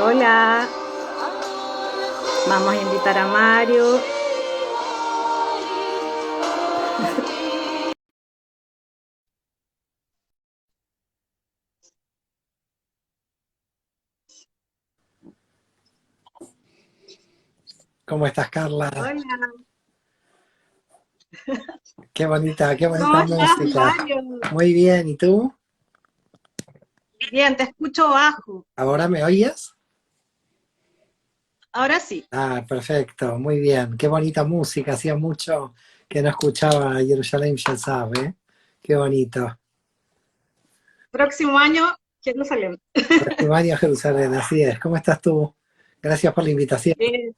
Hola, vamos a invitar a Mario. ¿Cómo estás, Carla? Hola. Qué bonita ¿Cómo estás, música. Mario? Muy bien, ¿y tú? Bien, te escucho bajo. ¿Ahora me oyes? Ahora sí. Ah, perfecto, muy bien. Qué bonita música. Hacía mucho que no escuchaba Jerusalén Shazam, ¿eh? Qué bonito. Próximo año, Jerusalén. Próximo año Jerusalén, así es. ¿Cómo estás tú? Gracias por la invitación. Bien.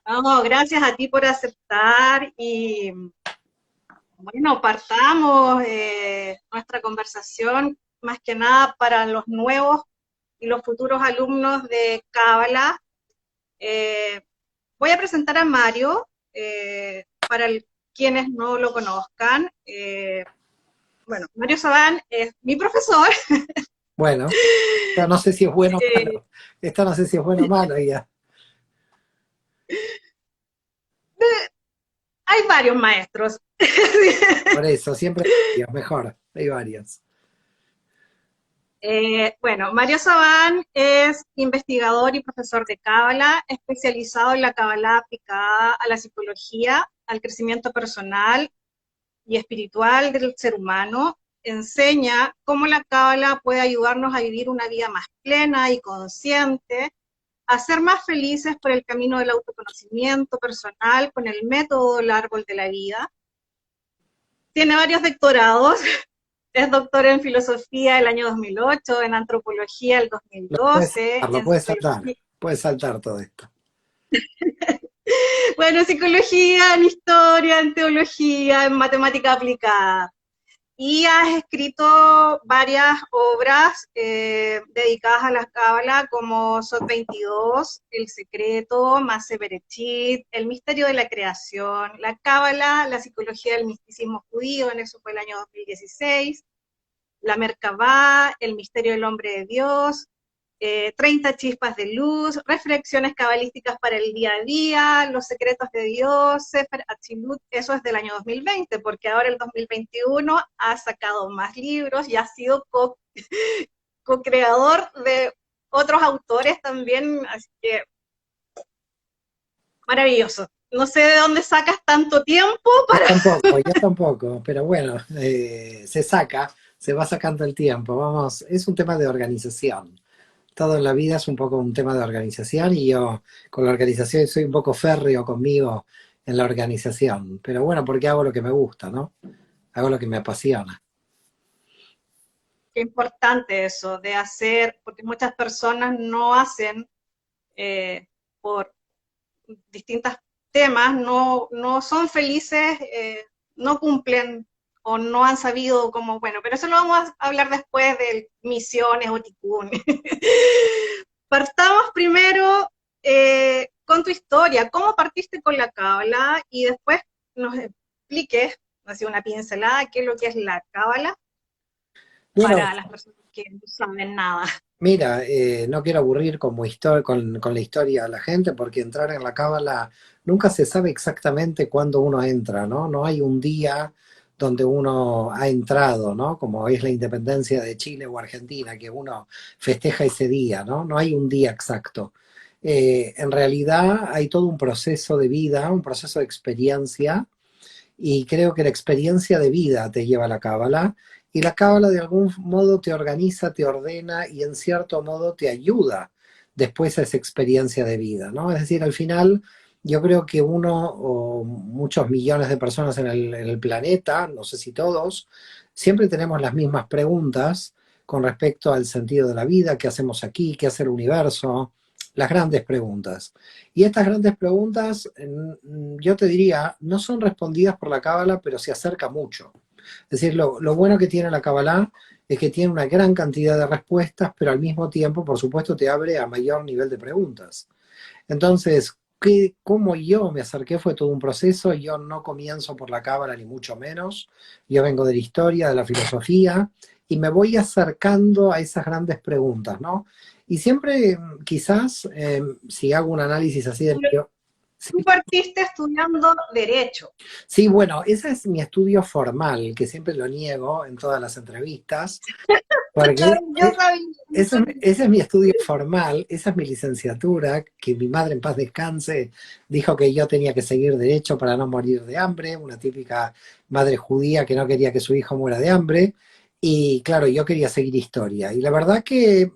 No, gracias a ti por aceptar y bueno, partamos nuestra conversación más que nada para los nuevos y los futuros alumnos de Cábala. Voy a presentar a Mario para quienes no lo conozcan. Bueno, Mario Sabán es mi profesor. Bueno, esto no sé si es bueno o Eh, malo. Esto no sé si es bueno o malo ya. Hay varios maestros. Por eso, siempre hay varios, mejor. Hay varios. Bueno, Mario Sabán es investigador y profesor de Cábala, especializado en la Cábala aplicada a la psicología, al crecimiento personal y espiritual del ser humano. Enseña cómo la Cábala puede ayudarnos a vivir una vida más plena y consciente, a ser más felices por el camino del autoconocimiento personal con el método del árbol de la vida. Tiene varios doctorados. Es doctor en filosofía el año 2008, en antropología el Lo 2012, en psicología, puedes saltar todo esto. bueno, en psicología, en historia, en teología, en matemática aplicada. Y has escrito varias obras dedicadas a la Cábala, como Sot 22, El Secreto, Mase Berechit, El Misterio de la Creación, la Cábala, la psicología del misticismo judío, en eso fue el año 2016, la Merkabá, El misterio del hombre de Dios, 30 chispas de luz, reflexiones cabalísticas para el día a día, los secretos de Dios, Sefer Atzilut, eso es del año 2020, porque ahora el 2021 ha sacado más libros y ha sido co-creador de otros autores también, así que maravilloso. No sé de dónde sacas tanto tiempo para... Yo tampoco, pero bueno, se va sacando el tiempo, vamos, es un tema de organización. Todo en la vida es un poco un tema de organización y yo con la organización soy un poco férreo conmigo en la organización, pero bueno, porque hago lo que me gusta, ¿no? Hago lo que me apasiona. Qué importante eso de hacer, porque muchas personas no hacen por distintos temas, no son felices, no cumplen o no han sabido cómo, bueno, pero eso lo vamos a hablar después de misiones o ticún. Partamos primero con tu historia, cómo partiste con la cábala y después nos expliques, así una pincelada, qué es lo que es la cábala Bueno, para las personas que no saben nada. mira, no quiero aburrir con la historia a la gente porque entrar en la cábala nunca se sabe exactamente cuándo uno entra, ¿no? No hay un día donde uno ha entrado, ¿no? Como es la independencia de Chile o Argentina, que uno festeja ese día, ¿no? No hay un día exacto. En realidad hay todo un proceso de vida, un proceso de experiencia y creo que la experiencia de vida te lleva a la cábala y la cábala de algún modo te organiza, te ordena y en cierto modo te ayuda después a esa experiencia de vida, ¿no? Es decir, al final yo creo que uno o muchos millones de personas en el planeta, no sé si todos, siempre tenemos las mismas preguntas con respecto al sentido de la vida, qué hacemos aquí, qué hace el universo, las grandes preguntas. Y estas grandes preguntas, yo te diría, no son respondidas por la cábala, pero se acerca mucho. Es decir, lo bueno que tiene la cábala es que tiene una gran cantidad de respuestas, pero al mismo tiempo, por supuesto, te abre a mayor nivel de preguntas. Entonces, cómo yo me acerqué fue todo un proceso. Yo no comienzo por la cábala ni mucho menos. Yo vengo de la historia, de la filosofía, y me voy acercando a esas grandes preguntas, ¿no? Y siempre, quizás, si hago un análisis así de... Sí, Tú partiste estudiando Derecho. sí, bueno, ese es mi estudio formal, que siempre lo niego en todas las entrevistas, porque Yo sabía. ese es mi estudio formal, esa es mi licenciatura, que mi madre en paz descanse dijo que yo tenía que seguir derecho para no morir de hambre, una típica madre judía que no quería que su hijo muera de hambre, y claro, yo quería seguir historia. Y la verdad que,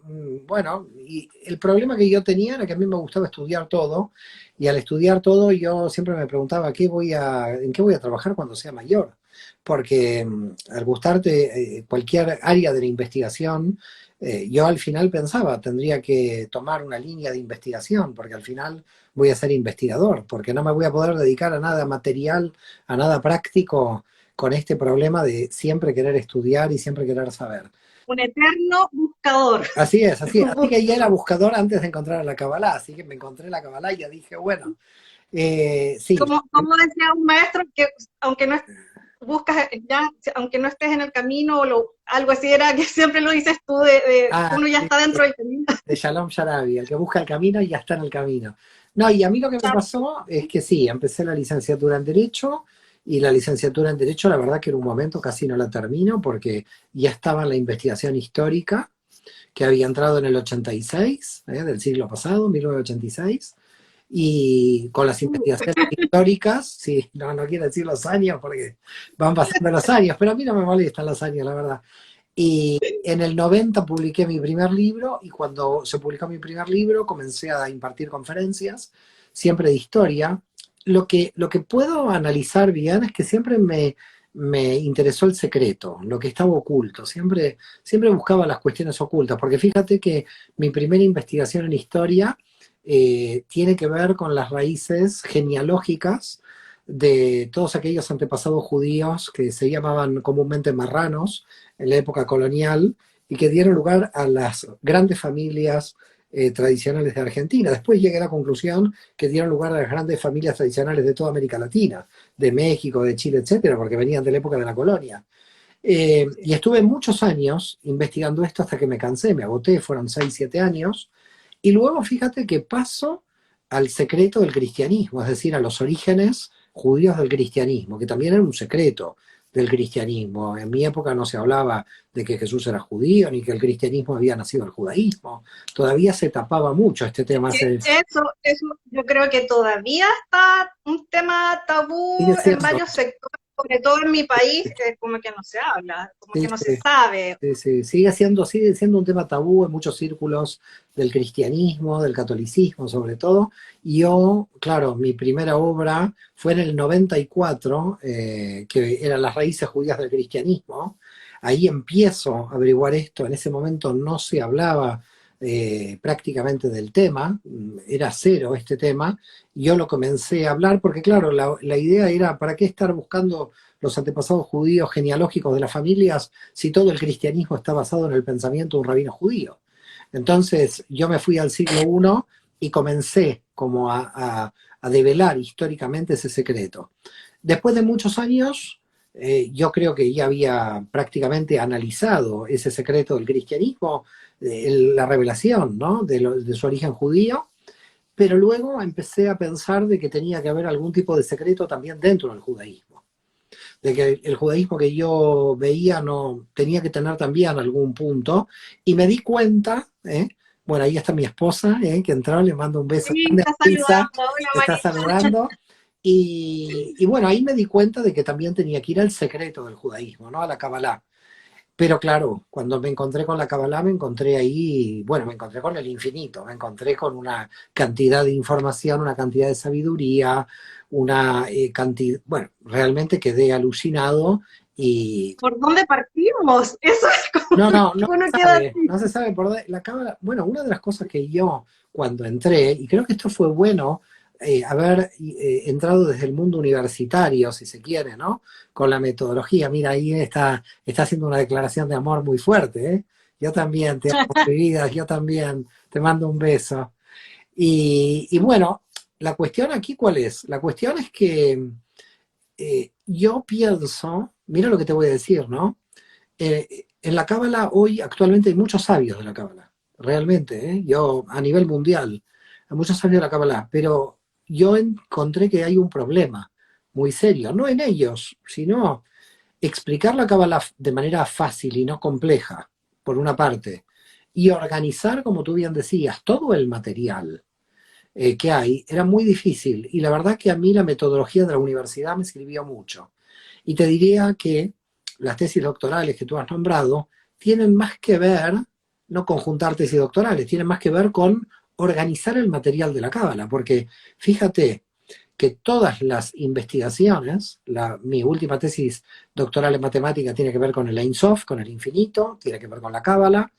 bueno, y el problema que yo tenía era que a mí me gustaba estudiar todo, y al estudiar todo yo siempre me preguntaba en qué voy a trabajar cuando sea mayor, porque al gustarte cualquier área de la investigación, yo al final pensaba, tendría que tomar una línea de investigación, porque al final voy a ser investigador, porque no me voy a poder dedicar a nada material, a nada práctico, con este problema de siempre querer estudiar y siempre querer saber. Un eterno buscador. Así es, así es. Así que ya era buscador antes de encontrar a la Kabbalah, así que me encontré la Kabbalah y ya dije, bueno, sí. Como decía un maestro, que aunque no buscas ya, aunque no estés en el camino, algo así era que siempre lo dices tú, Ah, uno ya sí, está dentro del camino. de Shalom Sharabi, el que busca el camino y ya está en el camino. No, y a mí lo que me pasó es que sí, empecé la licenciatura en Derecho y la licenciatura en Derecho, la verdad que en un momento casi no la termino porque ya estaba en la investigación histórica que había entrado en el 86, del siglo pasado, 1986, y con las investigaciones históricas, sí, no quiero decir los años porque van pasando los años, pero a mí no me molestan los años, la verdad. Y en el 90 publiqué mi primer libro y cuando se publicó mi primer libro comencé a impartir conferencias, siempre de historia. Lo que puedo analizar bien es que siempre me interesó el secreto, lo que estaba oculto. Siempre buscaba las cuestiones ocultas, porque fíjate que mi primera investigación en historia tiene que ver con las raíces genealógicas de todos aquellos antepasados judíos que se llamaban comúnmente marranos en la época colonial y que dieron lugar a las grandes familias tradicionales de Argentina. Después llegué a la conclusión que dieron lugar a las grandes familias tradicionales de toda América Latina, de México, de Chile, etcétera, porque venían de la época de la colonia. Y estuve muchos años investigando esto hasta que me cansé, me agoté, fueron 6 7 años, y luego fíjate que paso al secreto del cristianismo, es decir, a los orígenes judíos del cristianismo, que también era un secreto del cristianismo. En mi época no se hablaba de que Jesús era judío, ni que el cristianismo había nacido del judaísmo. Todavía se tapaba mucho este tema. Eso yo creo que todavía está un tema tabú Sigue en siendo, varios sectores, sobre todo en mi país, que como que no se habla, como sí, que no se sí. sabe. Sí, sí, sigue siendo un tema tabú en muchos círculos del cristianismo, del catolicismo sobre todo. Y yo, claro, mi primera obra fue en el 94, que eran las raíces judías del cristianismo. Ahí empiezo a averiguar esto. En ese momento no se hablaba prácticamente del tema, era cero este tema. Yo lo comencé a hablar porque, claro, la idea era, ¿para qué estar buscando los antepasados judíos genealógicos de las familias si todo el cristianismo está basado en el pensamiento de un rabino judío? Entonces yo me fui al siglo I y comencé como a develar históricamente ese secreto. Después de muchos años, yo creo que ya había prácticamente analizado ese secreto del cristianismo, la revelación, ¿no? De su origen judío, pero luego empecé a pensar de que tenía que haber algún tipo de secreto también dentro del judaísmo, de que el judaísmo que yo veía no tenía que tener también algún punto, y me di cuenta, bueno, ahí está mi esposa, que entró, le mando un beso Sí, grande está a Lisa, saludando, hola que está María. saludando, y bueno, ahí me di cuenta de que también tenía que ir al secreto del judaísmo, ¿no? A la Kabbalah. Pero claro, cuando me encontré con la Kabbalah, me encontré ahí, bueno, me encontré con el infinito, me encontré con una cantidad de información, una cantidad de sabiduría, una cantidad, bueno, realmente quedé alucinado y ¿Por dónde partimos? Eso es como no que uno se queda sabe, así. no se sabe por dónde. La cábala, bueno, una de las cosas que yo cuando entré, y creo que esto fue bueno, haber entrado desde el mundo universitario, si se quiere, ¿no? Con la metodología. Mira, ahí está haciendo una declaración de amor muy fuerte, ¿eh? Yo también te amo, mi vida, yo también te mando un beso. Y bueno, la cuestión aquí, ¿cuál es? La cuestión es que yo pienso, mira lo que te voy a decir, ¿no? En la Cábala hoy actualmente hay muchos sabios de la Cábala, realmente, ¿eh? Yo a nivel mundial, hay muchos sabios de la Cábala, pero yo encontré que hay un problema muy serio, no en ellos, sino explicar la Cábala de manera fácil y no compleja, por una parte, y organizar, como tú bien decías, todo el material que hay, era muy difícil. Y la verdad que a mí la metodología de la universidad me sirvió mucho. Y te diría que las tesis doctorales que tú has nombrado tienen más que ver, no con juntar tesis doctorales, tienen más que ver con organizar el material de la cábala, porque fíjate que todas las investigaciones, mi última tesis doctoral en matemática tiene que ver con el Ein Sof, con el infinito, tiene que ver con la cábala.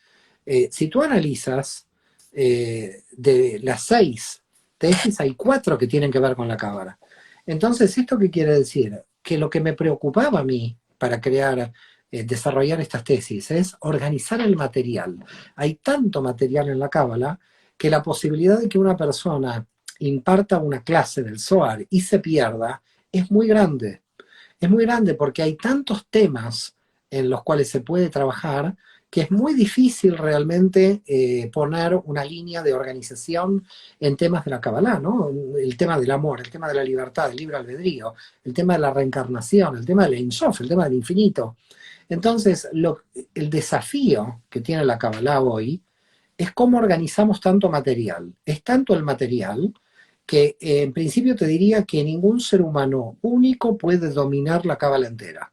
Si tú analizas de las 6 tesis, hay 4 que tienen que ver con la cábala. Entonces, ¿esto qué quiere decir? Que lo que me preocupaba a mí para crear, desarrollar estas tesis es organizar el material. Hay tanto material en la cábala que la posibilidad de que una persona imparta una clase del Zohar y se pierda es muy grande. Es muy grande porque hay tantos temas en los cuales se puede trabajar que es muy difícil realmente poner una línea de organización en temas de la Kabbalah, ¿no? El tema del amor, el tema de la libertad, el libre albedrío, el tema de la reencarnación, el tema del Ein Sof, el tema del infinito. Entonces, el desafío que tiene la Kabbalah hoy es cómo organizamos tanto material. Es tanto el material que en principio te diría que ningún ser humano único puede dominar la cábala entera.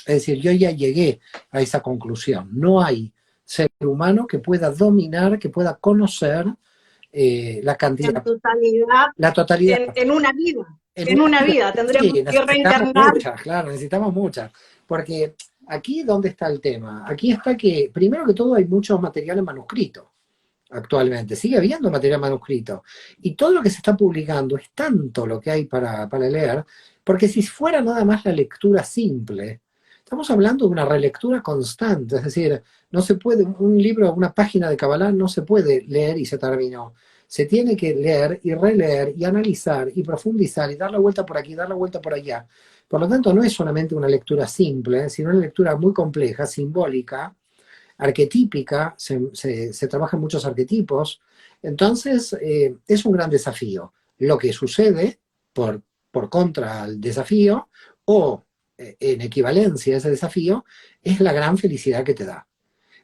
Es decir, yo ya llegué a esa conclusión. No hay ser humano que pueda dominar, que pueda conocer la En cantidad, totalidad, la totalidad. En en una una vida, vida, sí, tendremos que necesitamos reencarnar. muchas, claro, necesitamos muchas. Porque aquí, ¿dónde está el tema? Aquí está que, primero que todo, hay muchos materiales manuscritos actualmente. Sigue habiendo material manuscrito. Y todo lo que se está publicando es tanto lo que hay para leer, porque si fuera nada más la lectura simple, estamos hablando de una relectura constante, es decir, no se puede, un libro, una página de Kabbalah no se puede leer y se terminó. Se tiene que leer y releer y analizar y profundizar y dar la vuelta por aquí, dar la vuelta por allá. Por lo tanto, no es solamente una lectura simple, sino una lectura muy compleja, simbólica, arquetípica, se trabajan muchos arquetipos, entonces es un gran desafío. Lo que sucede por contra al desafío o en equivalencia a ese desafío es la gran felicidad que te da.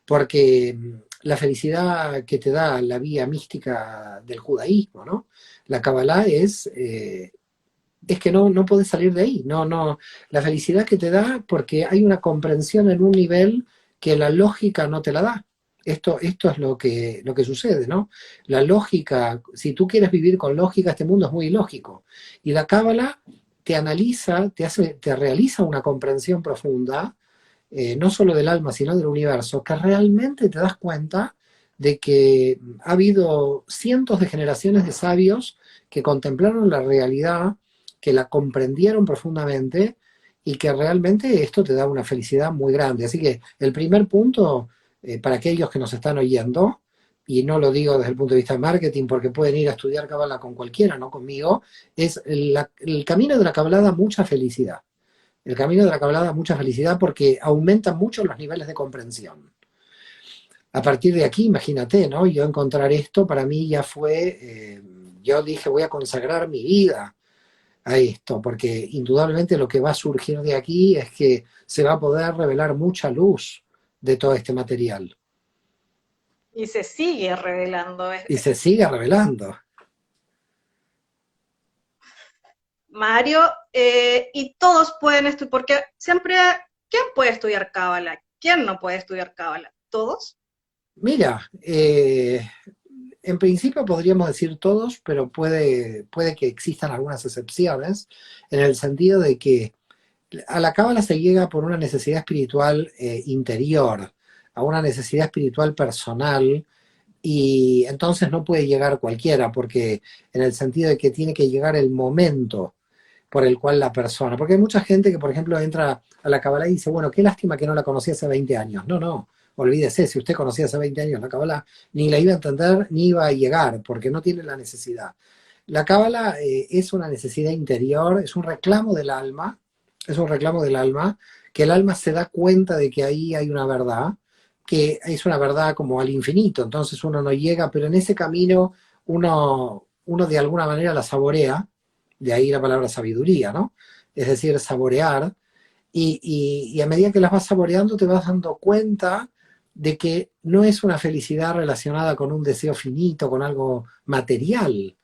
Porque la felicidad que te da la vía mística del judaísmo, ¿no? La Kabbalah es que no puedes salir de ahí. La felicidad que te da porque hay una comprensión en un nivel que la lógica no te la da. Esto es lo que sucede, ¿no? La lógica, si tú quieres vivir con lógica, este mundo es muy ilógico. Y la cábala te analiza, te realiza una comprensión profunda, no solo del alma, sino del universo, que realmente te das cuenta de que ha habido cientos de generaciones de sabios que contemplaron la realidad, que la comprendieron profundamente y que realmente esto te da una felicidad muy grande. Así que el primer punto, para aquellos que nos están oyendo, y no lo digo desde el punto de vista de marketing porque pueden ir a estudiar Kabbalah con cualquiera, no conmigo, es el camino de la Kabbalah da mucha felicidad. El camino de la Kabbalah da mucha felicidad porque aumenta mucho los niveles de comprensión. A partir de aquí, imagínate, ¿no? Yo encontrar esto para mí ya fue, yo dije, voy a consagrar mi vida a esto, porque indudablemente lo que va a surgir de aquí es que se va a poder revelar mucha luz de todo este material Y se sigue revelando. y se sigue revelando. Mario, y todos pueden estudiar, porque siempre, ¿quién puede estudiar Cábala? ¿Quién no puede estudiar cábala? ¿Todos? Mira, en principio podríamos decir todos, pero puede que existan algunas excepciones, en el sentido de que a la cábala se llega por una necesidad espiritual interior, a una necesidad espiritual personal, y entonces no puede llegar cualquiera, porque en el sentido de que tiene que llegar el momento por el cual la persona, porque hay mucha gente que, por ejemplo, entra a la Kabbalah y dice, bueno, qué lástima que no la conocí hace 20 años. No, no, olvídese, si usted conocía hace 20 años la Kabbalah, ni la iba a entender ni iba a llegar, porque no tiene la necesidad. La Kabbalah es una necesidad interior, es un reclamo del alma, es un reclamo del alma, que el alma se da cuenta de que ahí hay una verdad, que es una verdad como al infinito, entonces uno no llega, pero en ese camino uno de alguna manera la saborea, de ahí la palabra sabiduría, ¿no? Es decir, saborear, y a medida que las vas saboreando te vas dando cuenta de que no es una felicidad relacionada con un deseo finito, con algo material,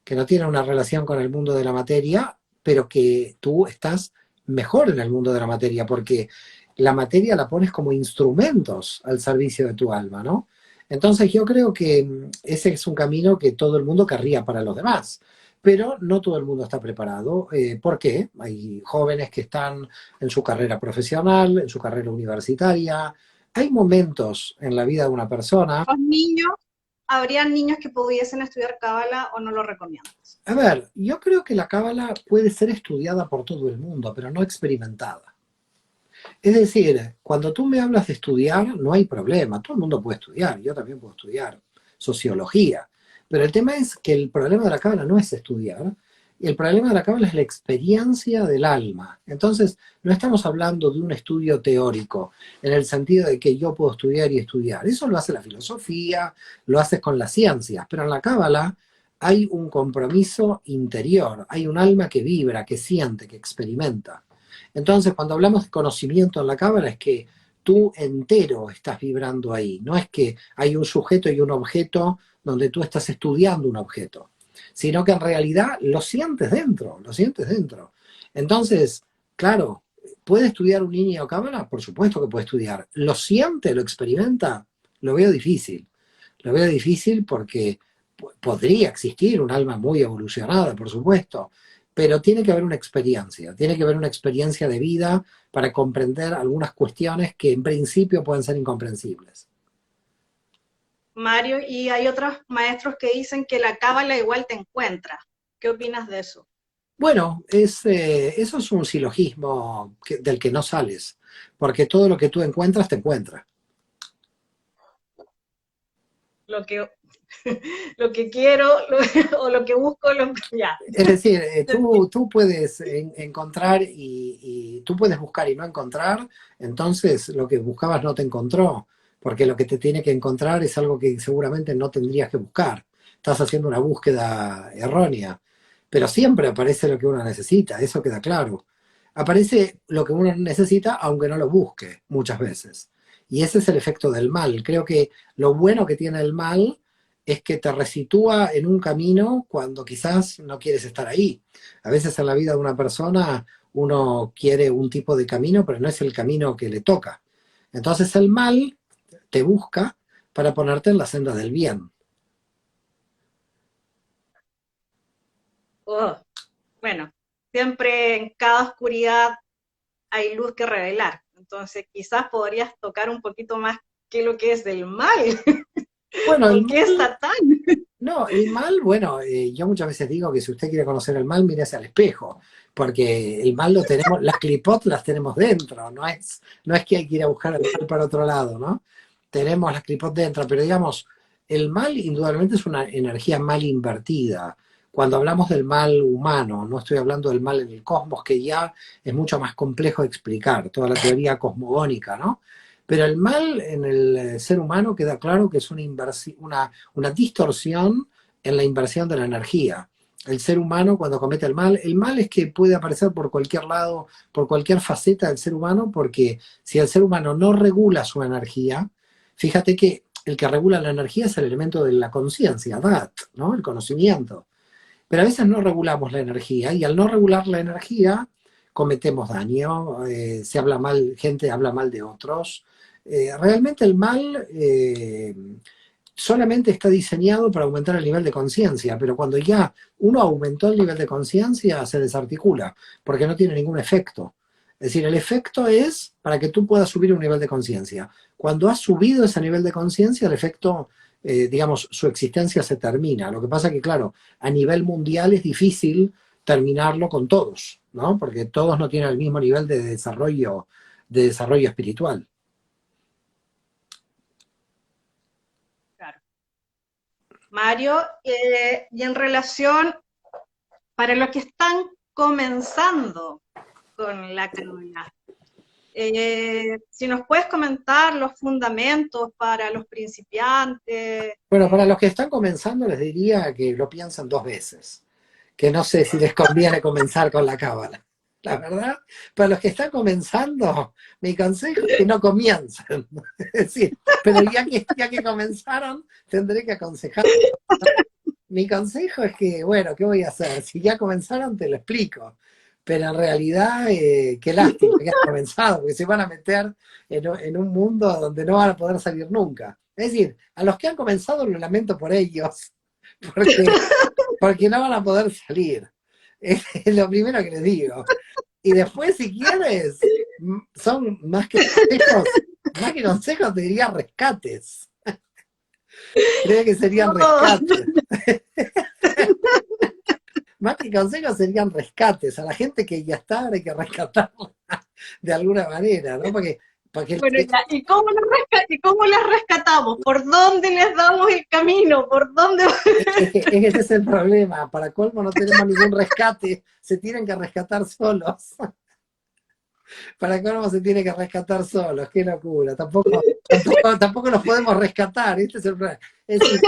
que no tiene una relación con el mundo de la materia, pero que tú estás mejor en el mundo de la materia, porque la materia la pones como instrumentos al servicio de tu alma, ¿no? Entonces yo creo que ese es un camino que todo el mundo querría para los demás, pero no todo el mundo está preparado. ¿Por qué? Hay jóvenes que están en su carrera profesional, en su carrera universitaria. Hay momentos en la vida de una persona. ¿Los niños, habrían niños que pudiesen estudiar cábala o no lo recomiendas? A ver, yo creo que la cábala puede ser estudiada por todo el mundo, pero no experimentada. Es decir, cuando tú me hablas de estudiar, no hay problema, todo el mundo puede estudiar, yo también puedo estudiar sociología, pero el tema es que el problema de la cábala no es estudiar, el problema de la cábala es la experiencia del alma. Entonces, no estamos hablando de un estudio teórico, en el sentido de que yo puedo estudiar y estudiar. Eso lo hace la filosofía, lo haces con las ciencias, pero en la cábala hay un compromiso interior, hay un alma que vibra, que siente, que experimenta. Entonces, cuando hablamos de conocimiento en la cábala, es que tú entero estás vibrando ahí. No es que hay un sujeto y un objeto donde tú estás estudiando un objeto, sino que en realidad lo sientes dentro, lo sientes dentro. Entonces, claro, ¿puede estudiar un niño cábala? Por supuesto que puede estudiar. ¿Lo siente, lo experimenta? Lo veo difícil. Lo veo difícil porque podría existir un alma muy evolucionada, por supuesto, pero tiene que haber una experiencia, tiene que haber una experiencia de vida para comprender algunas cuestiones que en principio pueden ser incomprensibles. Mario, y hay otros maestros que dicen que la cábala igual te encuentra. ¿Qué opinas de eso? Bueno, eso es un silogismo del que no sales, porque todo lo que tú encuentras te encuentra. Lo que, lo que quiero o lo que busco, ya. Es decir, tú puedes encontrar y tú puedes buscar y no encontrar, entonces lo que buscabas no te encontró, porque lo que te tiene que encontrar es algo que seguramente no tendrías que buscar. Estás haciendo una búsqueda errónea, pero siempre aparece lo que uno necesita, eso queda claro. Aparece lo que uno necesita aunque no lo busque muchas veces. Y ese es el efecto del mal. Creo que lo bueno que tiene el mal es que te resitúa en un camino cuando quizás no quieres estar ahí. A veces en la vida de una persona uno quiere un tipo de camino, pero no es el camino que le toca. Entonces el mal te busca para ponerte en la senda del bien. Oh, bueno, siempre en cada oscuridad hay luz que revelar. Entonces, quizás podrías tocar un poquito más qué es lo que es del mal Bueno, el o qué es mal, Satán. no, el mal, bueno, yo muchas veces digo que si usted quiere conocer el mal, mírese al espejo, porque el mal lo tenemos, las clipot las tenemos dentro, no es que hay que ir a buscar el mal para otro lado, ¿no? Tenemos las clipot dentro, pero digamos, el mal indudablemente es una energía mal invertida. Cuando hablamos del mal humano, no estoy hablando del mal en el cosmos, que ya es mucho más complejo de explicar, toda la teoría cosmogónica, ¿no? Pero el mal en el ser humano queda claro que es una distorsión en la inversión de la energía. El ser humano cuando comete el mal es que puede aparecer por cualquier lado, por cualquier faceta del ser humano, porque si el ser humano no regula su energía, fíjate que el que regula la energía es el elemento de la conciencia, dat, ¿no? El conocimiento. Pero a veces no regulamos la energía y al no regular la energía cometemos daño, se habla mal, gente habla mal de otros, Realmente el mal solamente está diseñado para aumentar el nivel de conciencia, pero cuando ya uno aumentó el nivel de conciencia, se desarticula, porque no tiene ningún efecto. Es decir, el efecto es para que tú puedas subir un nivel de conciencia. Cuando has subido ese nivel de conciencia, el efecto, digamos, su existencia se termina. Lo que pasa que, claro, a nivel mundial es difícil terminarlo con todos, ¿no? Porque todos no tienen el mismo nivel de desarrollo espiritual. Claro. Mario, y en relación, para los que están comenzando con la cábala, si nos puedes comentar los fundamentos para los principiantes. Bueno, para los que están comenzando les diría que lo piensan dos veces, que no sé si les conviene comenzar con la cábala. La verdad, para los que están comenzando, mi consejo es que no comiencen. Es decir, pero ya que comenzaron, tendré que aconsejar. Mi consejo es que, bueno, ¿qué voy a hacer? Si ya comenzaron, te lo explico. Pero en realidad, qué lástima que han comenzado, porque se van a meter en un mundo donde no van a poder salir nunca. Es decir, a los que han comenzado lo lamento por ellos, porque, porque no van a poder salir. Es lo primero que les digo. Y después, si quieres, son más que consejos, te diría rescates. Creo que serían No, rescates. Más que consejos serían rescates. A la gente que ya está, hay que rescatarla de alguna manera, ¿no? Porque bueno, ya, ¿y cómo las rescatamos? ¿Por dónde les damos el camino? ¿Por dónde? ese es el problema. Para colmo no tenemos ningún rescate, se tienen que rescatar solos. Para colmo se tiene que rescatar solos, qué locura. Tampoco nos podemos rescatar, este es el problema. Es decir,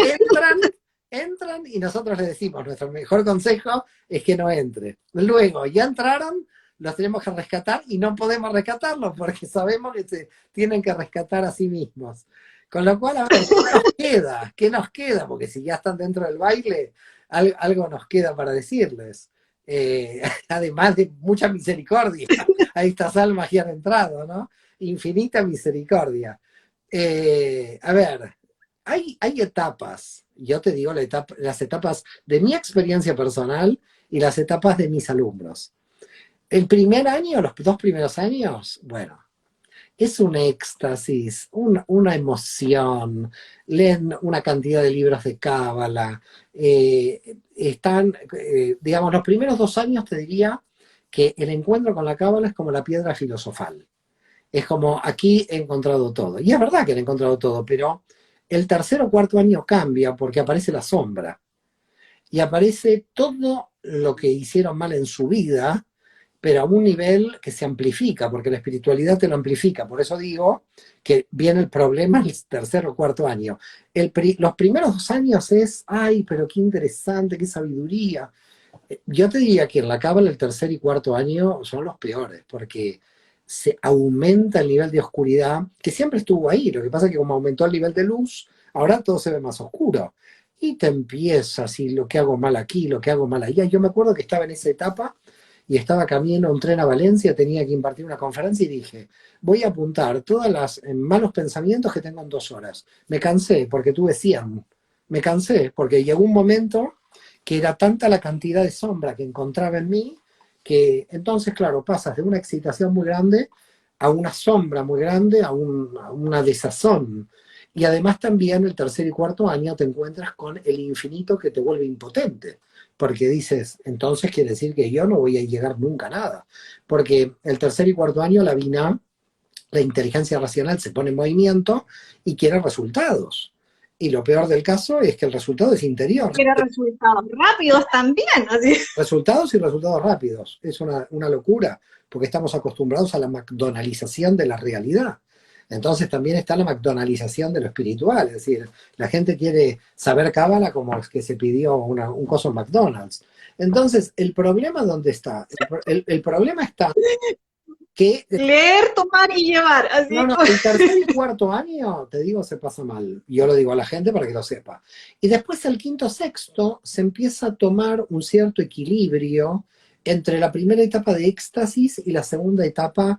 entran y nosotros les decimos, nuestro mejor consejo es que no entre. Luego, ya entraron, los tenemos que rescatar y no podemos rescatarlos porque sabemos que se tienen que rescatar a sí mismos. Con lo cual, a ver, ¿qué nos queda? ¿Qué nos queda? Porque si ya están dentro del baile, algo nos queda para decirles. Además de mucha misericordia a estas almas que han entrado, ¿no? Infinita misericordia. A ver, hay etapas, yo te digo las etapas de mi experiencia personal y las etapas de mis alumnos. El primer año, los dos primeros años, bueno, es un éxtasis, una emoción, leen una cantidad de libros de cábala, digamos, los primeros 2 años te diría que el encuentro con la cábala es como la piedra filosofal. Es como, aquí he encontrado todo. Y es verdad que he encontrado todo, pero el tercer o cuarto año cambia porque aparece la sombra. Y aparece todo lo que hicieron mal en su vida, pero a un nivel que se amplifica, porque la espiritualidad te lo amplifica. Por eso digo que viene el problema el tercer o cuarto año. Los primeros 2 años es, ay, pero qué interesante, qué sabiduría. Yo te diría que en la cábala el tercer y cuarto año son los peores, porque se aumenta el nivel de oscuridad, que siempre estuvo ahí. Lo que pasa es que como aumentó el nivel de luz, ahora todo se ve más oscuro. Y te empiezas, y lo que hago mal aquí, lo que hago mal allá. Yo me acuerdo que estaba en esa etapa y estaba camino a un tren a Valencia, tenía que impartir una conferencia y dije, voy a apuntar todos los malos pensamientos que tengo en 2 horas. Me cansé porque tuve 100. Me cansé porque llegó un momento que era tanta la cantidad de sombra que encontraba en mí, que entonces, claro, pasas de una excitación muy grande a una sombra muy grande, a una desazón. Y además también el tercer y cuarto año te encuentras con el infinito que te vuelve impotente, porque dices, entonces quiere decir que yo no voy a llegar nunca a nada, porque el tercer y cuarto año la BINA, la inteligencia racional, se pone en movimiento y quiere resultados. Y lo peor del caso es que el resultado es interior. Quiere resultados rápidos también, así. Resultados y resultados rápidos. Es una locura, porque estamos acostumbrados a la McDonaldización de la realidad. Entonces también está la McDonaldización de lo espiritual, es decir, la gente quiere saber cábala como es que se pidió un coso en McDonald's. Entonces, ¿el problema dónde está? El problema está que Leer, tomar y llevar, así. no, el tercer y cuarto año, te digo, se pasa mal. Yo lo digo a la gente para que lo sepa. Y después el quinto, sexto, se empieza a tomar un cierto equilibrio entre la primera etapa de éxtasis y la segunda etapa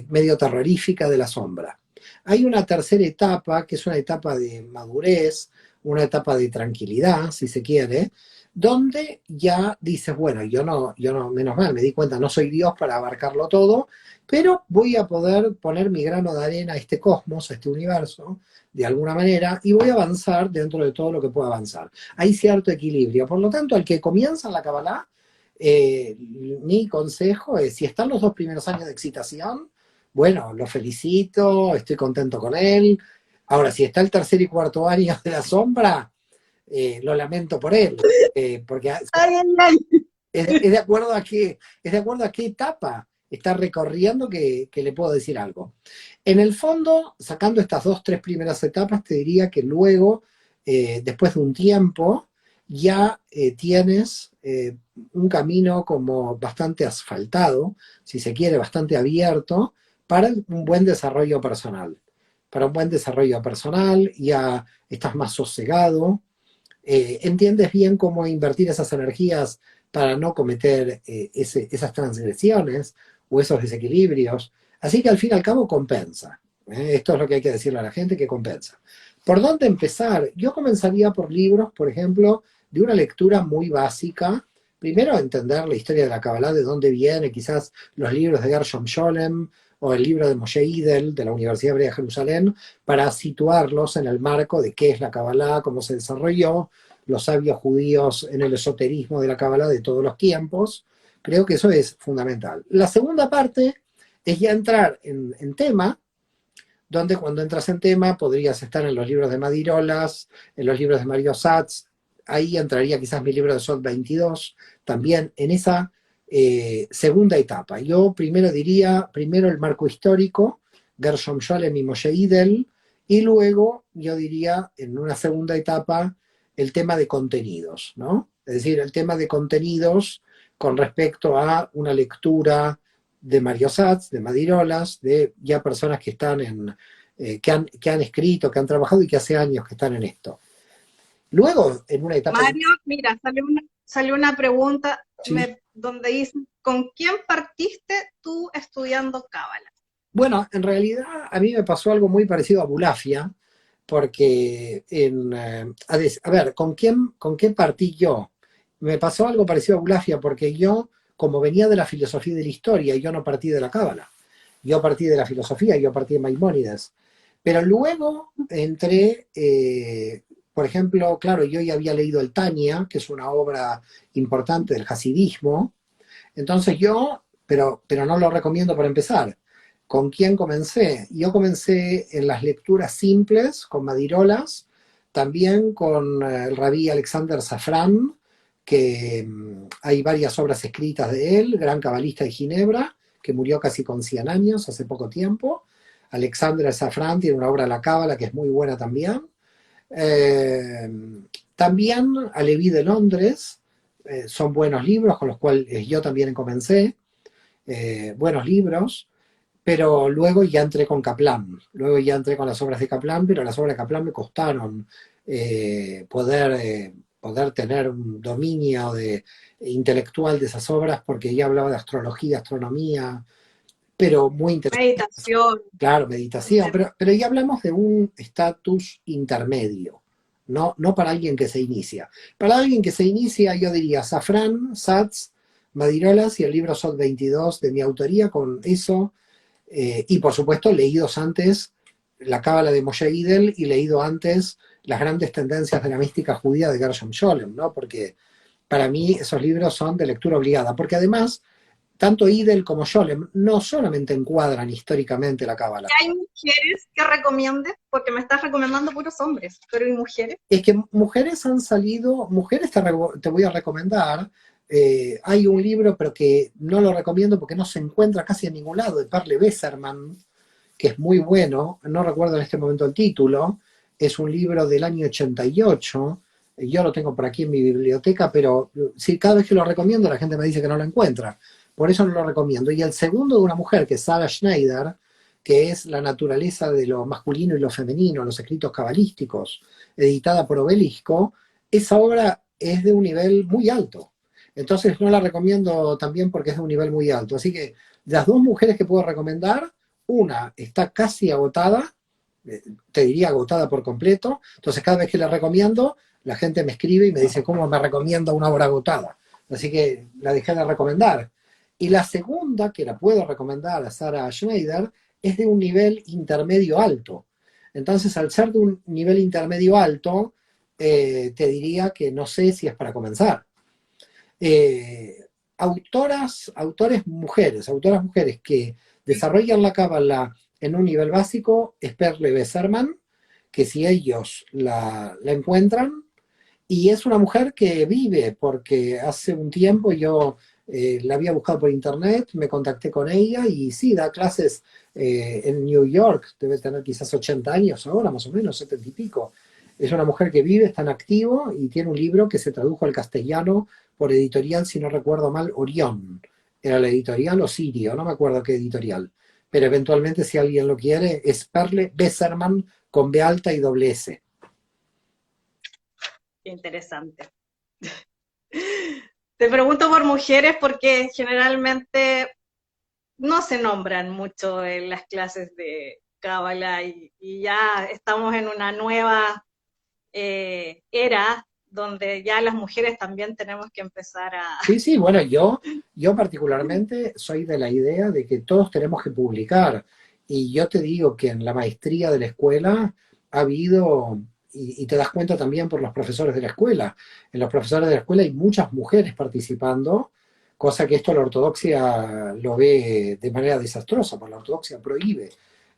medio terrorífica de la sombra. hay una tercera etapa, que es una etapa de madurez, una etapa de tranquilidad, si se quiere, donde ya dices, bueno, yo no, menos mal, me di cuenta, no soy Dios para abarcarlo todo, pero voy a poder poner mi grano de arena a este cosmos, a este universo, de alguna manera, y voy a avanzar dentro de todo lo que pueda avanzar. Hay cierto equilibrio. Por lo tanto, al que comienza la Kabbalah, mi consejo es, si están los 2 primeros años de excitación, bueno, lo felicito, estoy contento con él. Ahora, si está el tercer y cuarto año de la sombra, lo lamento por él, porque Ay, ay, ay. es de acuerdo a qué etapa está recorriendo que le puedo decir algo. En el fondo, sacando estas 2, 3 primeras etapas, te diría que luego, después de un tiempo, ya tienes un camino como bastante asfaltado, si se quiere, bastante abierto, para un buen desarrollo personal. Para un buen desarrollo personal, ya estás más sosegado, entiendes bien cómo invertir esas energías para no cometer esas transgresiones o esos desequilibrios. Así que al fin y al cabo compensa. Esto es lo que hay que decirle a la gente, que compensa. ¿Por dónde empezar? Yo comenzaría por libros, por ejemplo, de una lectura muy básica. Primero, entender la historia de la Kabbalah, de dónde viene, quizás los libros de Gershom Scholem o el libro de Moshe Idel de la Universidad Hebrea de Jerusalén, para situarlos en el marco de qué es la Kabbalah, cómo se desarrolló, los sabios judíos en el esoterismo de la Kabbalah de todos los tiempos. Creo que eso es fundamental. La segunda parte es ya entrar en tema, donde cuando entras en tema podrías estar en los libros de Madirolas, en los libros de Mario Satz, ahí entraría quizás mi libro de Sot 22, también en esa segunda etapa. Yo primero diría, primero el marco histórico, Gershom Scholem y Moshe Idel, y luego yo diría en una segunda etapa el tema de contenidos, ¿no? Es decir, el tema de contenidos con respecto a una lectura de Mario Satz, de Madirolas, de ya personas que están que han escrito, que han trabajado y que hace años que están en esto. Luego, en una etapa... Mario, mira, salió una pregunta Sí. donde dice, ¿con quién partiste tú estudiando Cábala? Bueno, en realidad a mí me pasó algo muy parecido a Bulafia, porque a ver, ¿con qué partí yo? Me pasó algo parecido a Bulafia, porque yo, como venía de la filosofía y de la historia, yo no partí de la Cábala, yo partí de la filosofía, yo partí de Maimónides. Pero luego entré, por ejemplo, claro, yo ya había leído el Tania, que es una obra importante del hasidismo, entonces pero no lo recomiendo para empezar. ¿Con quién comencé? Yo comencé en las lecturas simples, con Madirolas, también con el rabí Alexander Safran, que hay varias obras escritas de él, gran cabalista de Ginebra, que murió casi con 100 años, hace poco tiempo. Alexander Safran tiene una obra La Cábala que es muy buena también. Eh, También Aleví de Londres, son buenos libros con los cuales yo también comencé, buenos libros, pero luego ya entré con Kaplan, luego ya entré con las obras de Kaplan, pero las obras de Kaplan me costaron poder tener un dominio intelectual de esas obras, porque ya hablaba de astrología, astronomía, pero muy interesante. Meditación. Claro, meditación, pero ya hablamos de un estatus intermedio, no para alguien que se inicia. Para alguien que se inicia, yo diría Safran, Satz, Madirolas y el libro Sot 22 de mi autoría, con eso, y por supuesto leídos antes la Cábala de Moshe Idel y leído antes las grandes tendencias de la mística judía de Gershom Scholem, ¿no? Porque para mí esos libros son de lectura obligada, porque además tanto Idel como Scholem no solamente encuadran históricamente la Cábala. ¿Hay mujeres que recomiendes? Porque me estás recomendando puros hombres, pero ¿hay mujeres? Es que mujeres han salido, mujeres te voy a recomendar, hay un libro, pero que no lo recomiendo porque no se encuentra casi en ningún lado, de Parle Besserman, que es muy bueno, no recuerdo en este momento el título, es un libro del año 88, yo lo tengo por aquí en mi biblioteca, pero sí, cada vez que lo recomiendo la gente me dice que no lo encuentra, por eso no lo recomiendo. Y el segundo de una mujer, que es Sarah Schneider, que es La naturaleza de lo masculino y lo femenino, los escritos cabalísticos, editada por Obelisco, esa obra es de un nivel muy alto. Entonces no la recomiendo también porque es de un nivel muy alto. Así que las dos mujeres que puedo recomendar, una está casi agotada, te diría agotada por completo. Entonces cada vez que la recomiendo, la gente me escribe y me dice, ¿cómo me recomienda una obra agotada? Así que la dejé de recomendar. Y la segunda, que la puedo recomendar a Sarah Schneider, es de un nivel intermedio alto. Entonces, al ser de un nivel intermedio alto, te diría que no sé si es para comenzar. Eh, autoras mujeres que desarrollan la cábala en un nivel básico es Perle Besserman, que si ellos la encuentran, y es una mujer que vive, porque hace un tiempo yo la había buscado por internet, me contacté con ella y sí, da clases en New York, debe tener quizás 80 años ahora, más o menos, 70 y pico. Es una mujer que vive, está en activo y tiene un libro que se tradujo al castellano por editorial, si no recuerdo mal, Orión. Era la editorial o Sirio, no me acuerdo qué editorial. Pero eventualmente, si alguien lo quiere, es Perle Besserman con B alta y doble S. Qué interesante. Te pregunto por mujeres porque generalmente no se nombran mucho en las clases de Cábala y ya estamos en una nueva era donde ya las mujeres también tenemos que empezar a... Sí, sí, bueno, yo particularmente soy de la idea de que todos tenemos que publicar. Y yo te digo que en la maestría de la escuela ha habido, y te das cuenta también por los profesores de la escuela, en los profesores de la escuela hay muchas mujeres participando, cosa que esto la ortodoxia lo ve de manera desastrosa, porque la ortodoxia prohíbe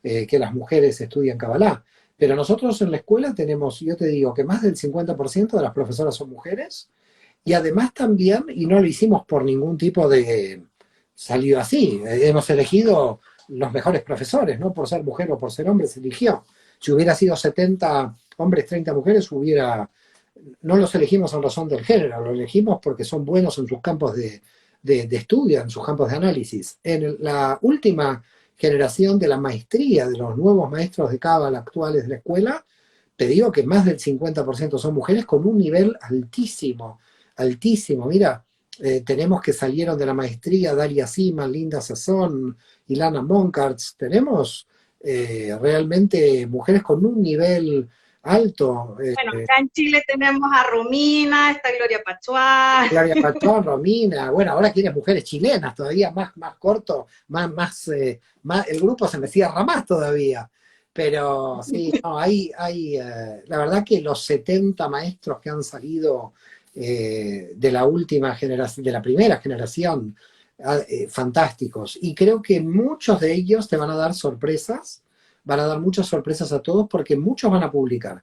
que las mujeres estudien Kabbalah. Pero nosotros en la escuela tenemos, yo te digo, que más del 50% de las profesoras son mujeres y además también, y no lo hicimos por ningún tipo de salido así, hemos elegido los mejores profesores, no por ser mujer o por ser hombre, se eligió. Si hubiera sido 70 hombres, 30 mujeres, no los elegimos en razón del género, los elegimos porque son buenos en sus campos de estudio, en sus campos de análisis. En la última generación de la maestría, de los nuevos maestros de Cábala actuales de la escuela, te digo que más del 50% son mujeres con un nivel altísimo, altísimo. Mira, tenemos que salieron de la maestría Daria Sima, Linda Sazón, Ilana Monkarts. Tenemos realmente mujeres con un nivel alto. Bueno, acá en Chile tenemos a Romina, está Gloria Pachuá. Claudia Patrón, Romina, bueno, ahora quieres mujeres chilenas, todavía más corto, el grupo se me cierra más todavía. Pero sí, no, la verdad que los 70 maestros que han salido de la última generación, de la primera generación, fantásticos. Y creo que muchos de ellos te van a dar sorpresas, van a dar muchas sorpresas a todos porque muchos van a publicar.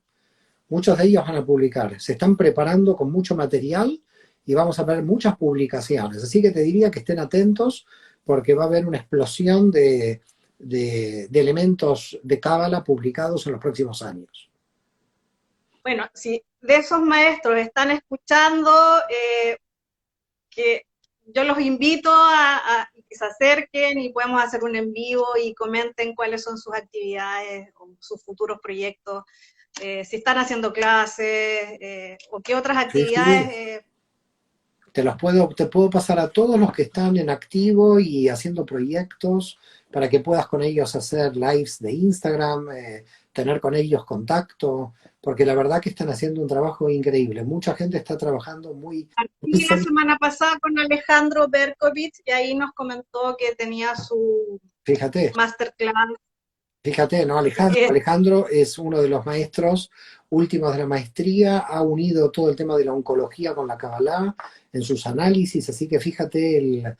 Muchos de ellos van a publicar, se están preparando con mucho material y vamos a ver muchas publicaciones. Así que te diría que estén atentos porque va a haber una explosión de elementos de Cábala publicados en los próximos años. Bueno, si de esos maestros están escuchando, que yo los invito a que se acerquen y podemos hacer un en vivo y comenten cuáles son sus actividades o sus futuros proyectos, si están haciendo clases o qué otras Sí, sí. actividades. Te puedo pasar a todos los que están en activo y haciendo proyectos para que puedas con ellos hacer lives de Instagram, tener con ellos contacto, porque la verdad que están haciendo un trabajo increíble. Mucha gente está trabajando muy Partí la semana pasada con Alejandro Berkovich y ahí nos comentó que tenía su Fíjate, masterclass. fíjate, ¿no? Así que Alejandro es uno de los maestros últimos de la maestría, ha unido todo el tema de la oncología con la Kabbalah en sus análisis, así que fíjate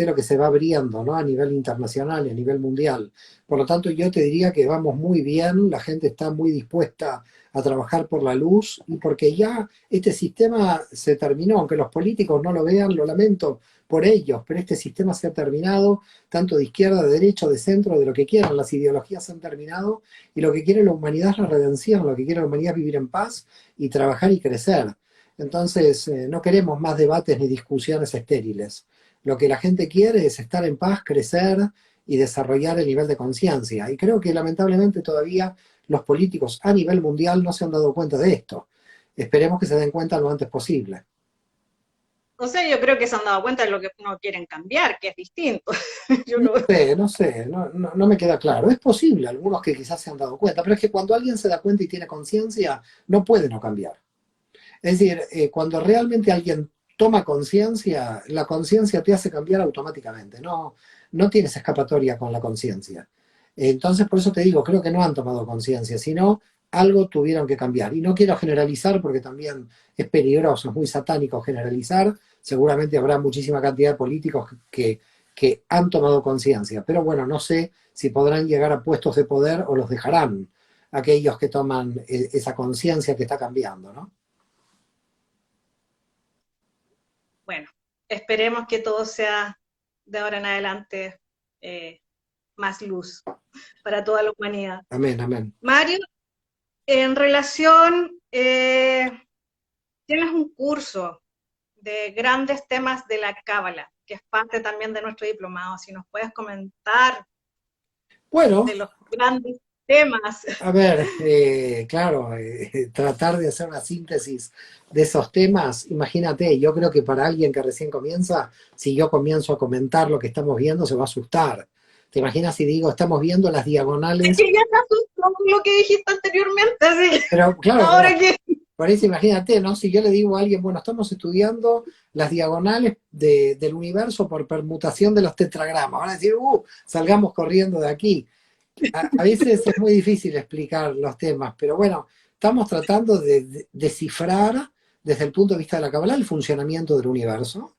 lo que se va abriendo, ¿no? A nivel internacional y a nivel mundial. Por lo tanto, yo te diría que vamos muy bien, la gente está muy dispuesta a trabajar por la luz y porque ya este sistema se terminó, aunque los políticos no lo vean, lo lamento por ellos, pero este sistema se ha terminado, tanto de izquierda, de derecha, de centro, de lo que quieran, las ideologías se han terminado y lo que quiere la humanidad es la redención, lo que quiere la humanidad es vivir en paz y trabajar y crecer. Entonces, no queremos más debates ni discusiones estériles. Lo que la gente quiere es estar en paz, crecer y desarrollar el nivel de conciencia. Y creo que lamentablemente todavía los políticos a nivel mundial no se han dado cuenta de esto. Esperemos que se den cuenta lo antes posible. O sea, yo creo que se han dado cuenta de lo que no quieren cambiar, que es distinto. Yo No no, sé, no sé, no me queda claro. Es posible, algunos que quizás se han dado cuenta, pero es que cuando alguien se da cuenta y tiene conciencia, no puede no cambiar. Es decir, cuando realmente alguien toma conciencia, la conciencia te hace cambiar automáticamente, no tienes escapatoria con la conciencia. Entonces, por eso te digo, creo que no han tomado conciencia, sino algo tuvieron que cambiar. Y no quiero generalizar porque también es peligroso, es muy satánico generalizar. Seguramente habrá muchísima cantidad de políticos que han tomado conciencia, pero bueno, no sé si podrán llegar a puestos de poder o los dejarán aquellos que toman esa conciencia que está cambiando, ¿no? bueno, esperemos que todo sea de ahora en adelante eh, más luz para toda la humanidad. Amén, amén. Mario, en relación, tienes un curso de grandes temas de la Cábala, que es parte también de nuestro diplomado. Si nos puedes comentar Bueno, de los grandes temas. a ver, claro, tratar de hacer una síntesis de esos temas, imagínate, yo creo que para alguien que recién comienza, si yo comienzo a comentar lo que estamos viendo, se va a asustar. ¿Te imaginas si digo, estamos viendo las Es diagonales? que ya me asustó lo que dijiste anteriormente, así que Pero claro, ahora que por eso imagínate, ¿no? Si yo le digo a alguien, bueno, estamos estudiando las diagonales del universo por permutación de los tetragramas, van a decir, salgamos corriendo de aquí. A veces es muy difícil explicar los temas, pero bueno, estamos tratando de descifrar desde el punto de vista de la Kabbalah el funcionamiento del universo.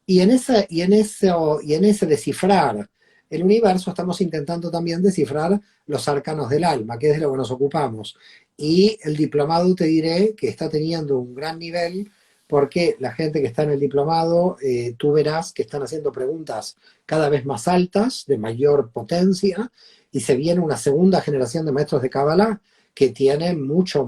Y en ese descifrar el universo estamos intentando también descifrar los arcanos del alma, que es de lo que nos ocupamos. Y el diplomado te diré que está teniendo un gran nivel porque la gente que está en el diplomado, tú verás que están haciendo preguntas cada vez más altas, de mayor potencia, y se viene una segunda generación de maestros de Kabbalah que tiene mucho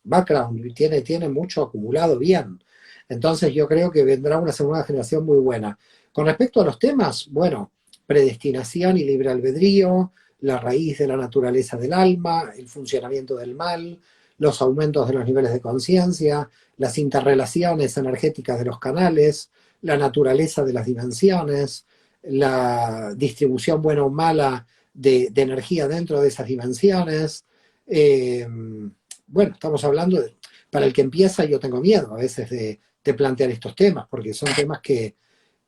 background, y tiene mucho acumulado bien. Entonces yo creo que vendrá una segunda generación muy buena. Con respecto a los temas, bueno, predestinación y libre albedrío, la raíz de la naturaleza del alma, el funcionamiento del mal, los aumentos de los niveles de conciencia, las interrelaciones energéticas de los canales, la naturaleza de las dimensiones, la distribución buena o mala de energía dentro de esas dimensiones. Eh, bueno, estamos hablando para el que empieza, yo tengo miedo a veces de plantear estos temas, porque son temas que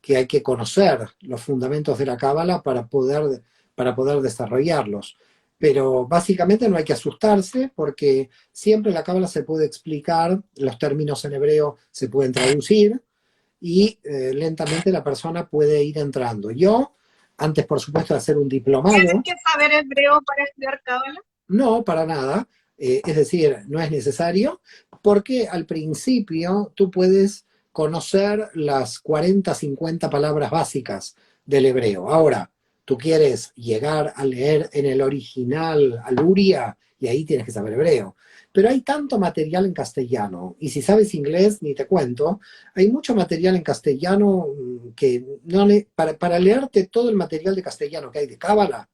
hay que conocer los fundamentos de la cábala para poder desarrollarlos. Pero básicamente no hay que asustarse porque siempre la cábala se puede explicar, los términos en hebreo se pueden traducir y lentamente la persona puede ir entrando. Yo, antes por supuesto de hacer un tienes diplomado, que saber hebreo para estudiar Cábala. no, para nada. Es decir, no es necesario, porque al principio tú puedes conocer las 40, 50 palabras básicas del hebreo. Ahora, tú quieres llegar a leer en el original, al Uria, y ahí tienes que saber hebreo. Pero hay tanto material en castellano, y si sabes inglés, ni te cuento, hay mucho material en castellano que no para leerte todo el material de castellano que hay de Cábala,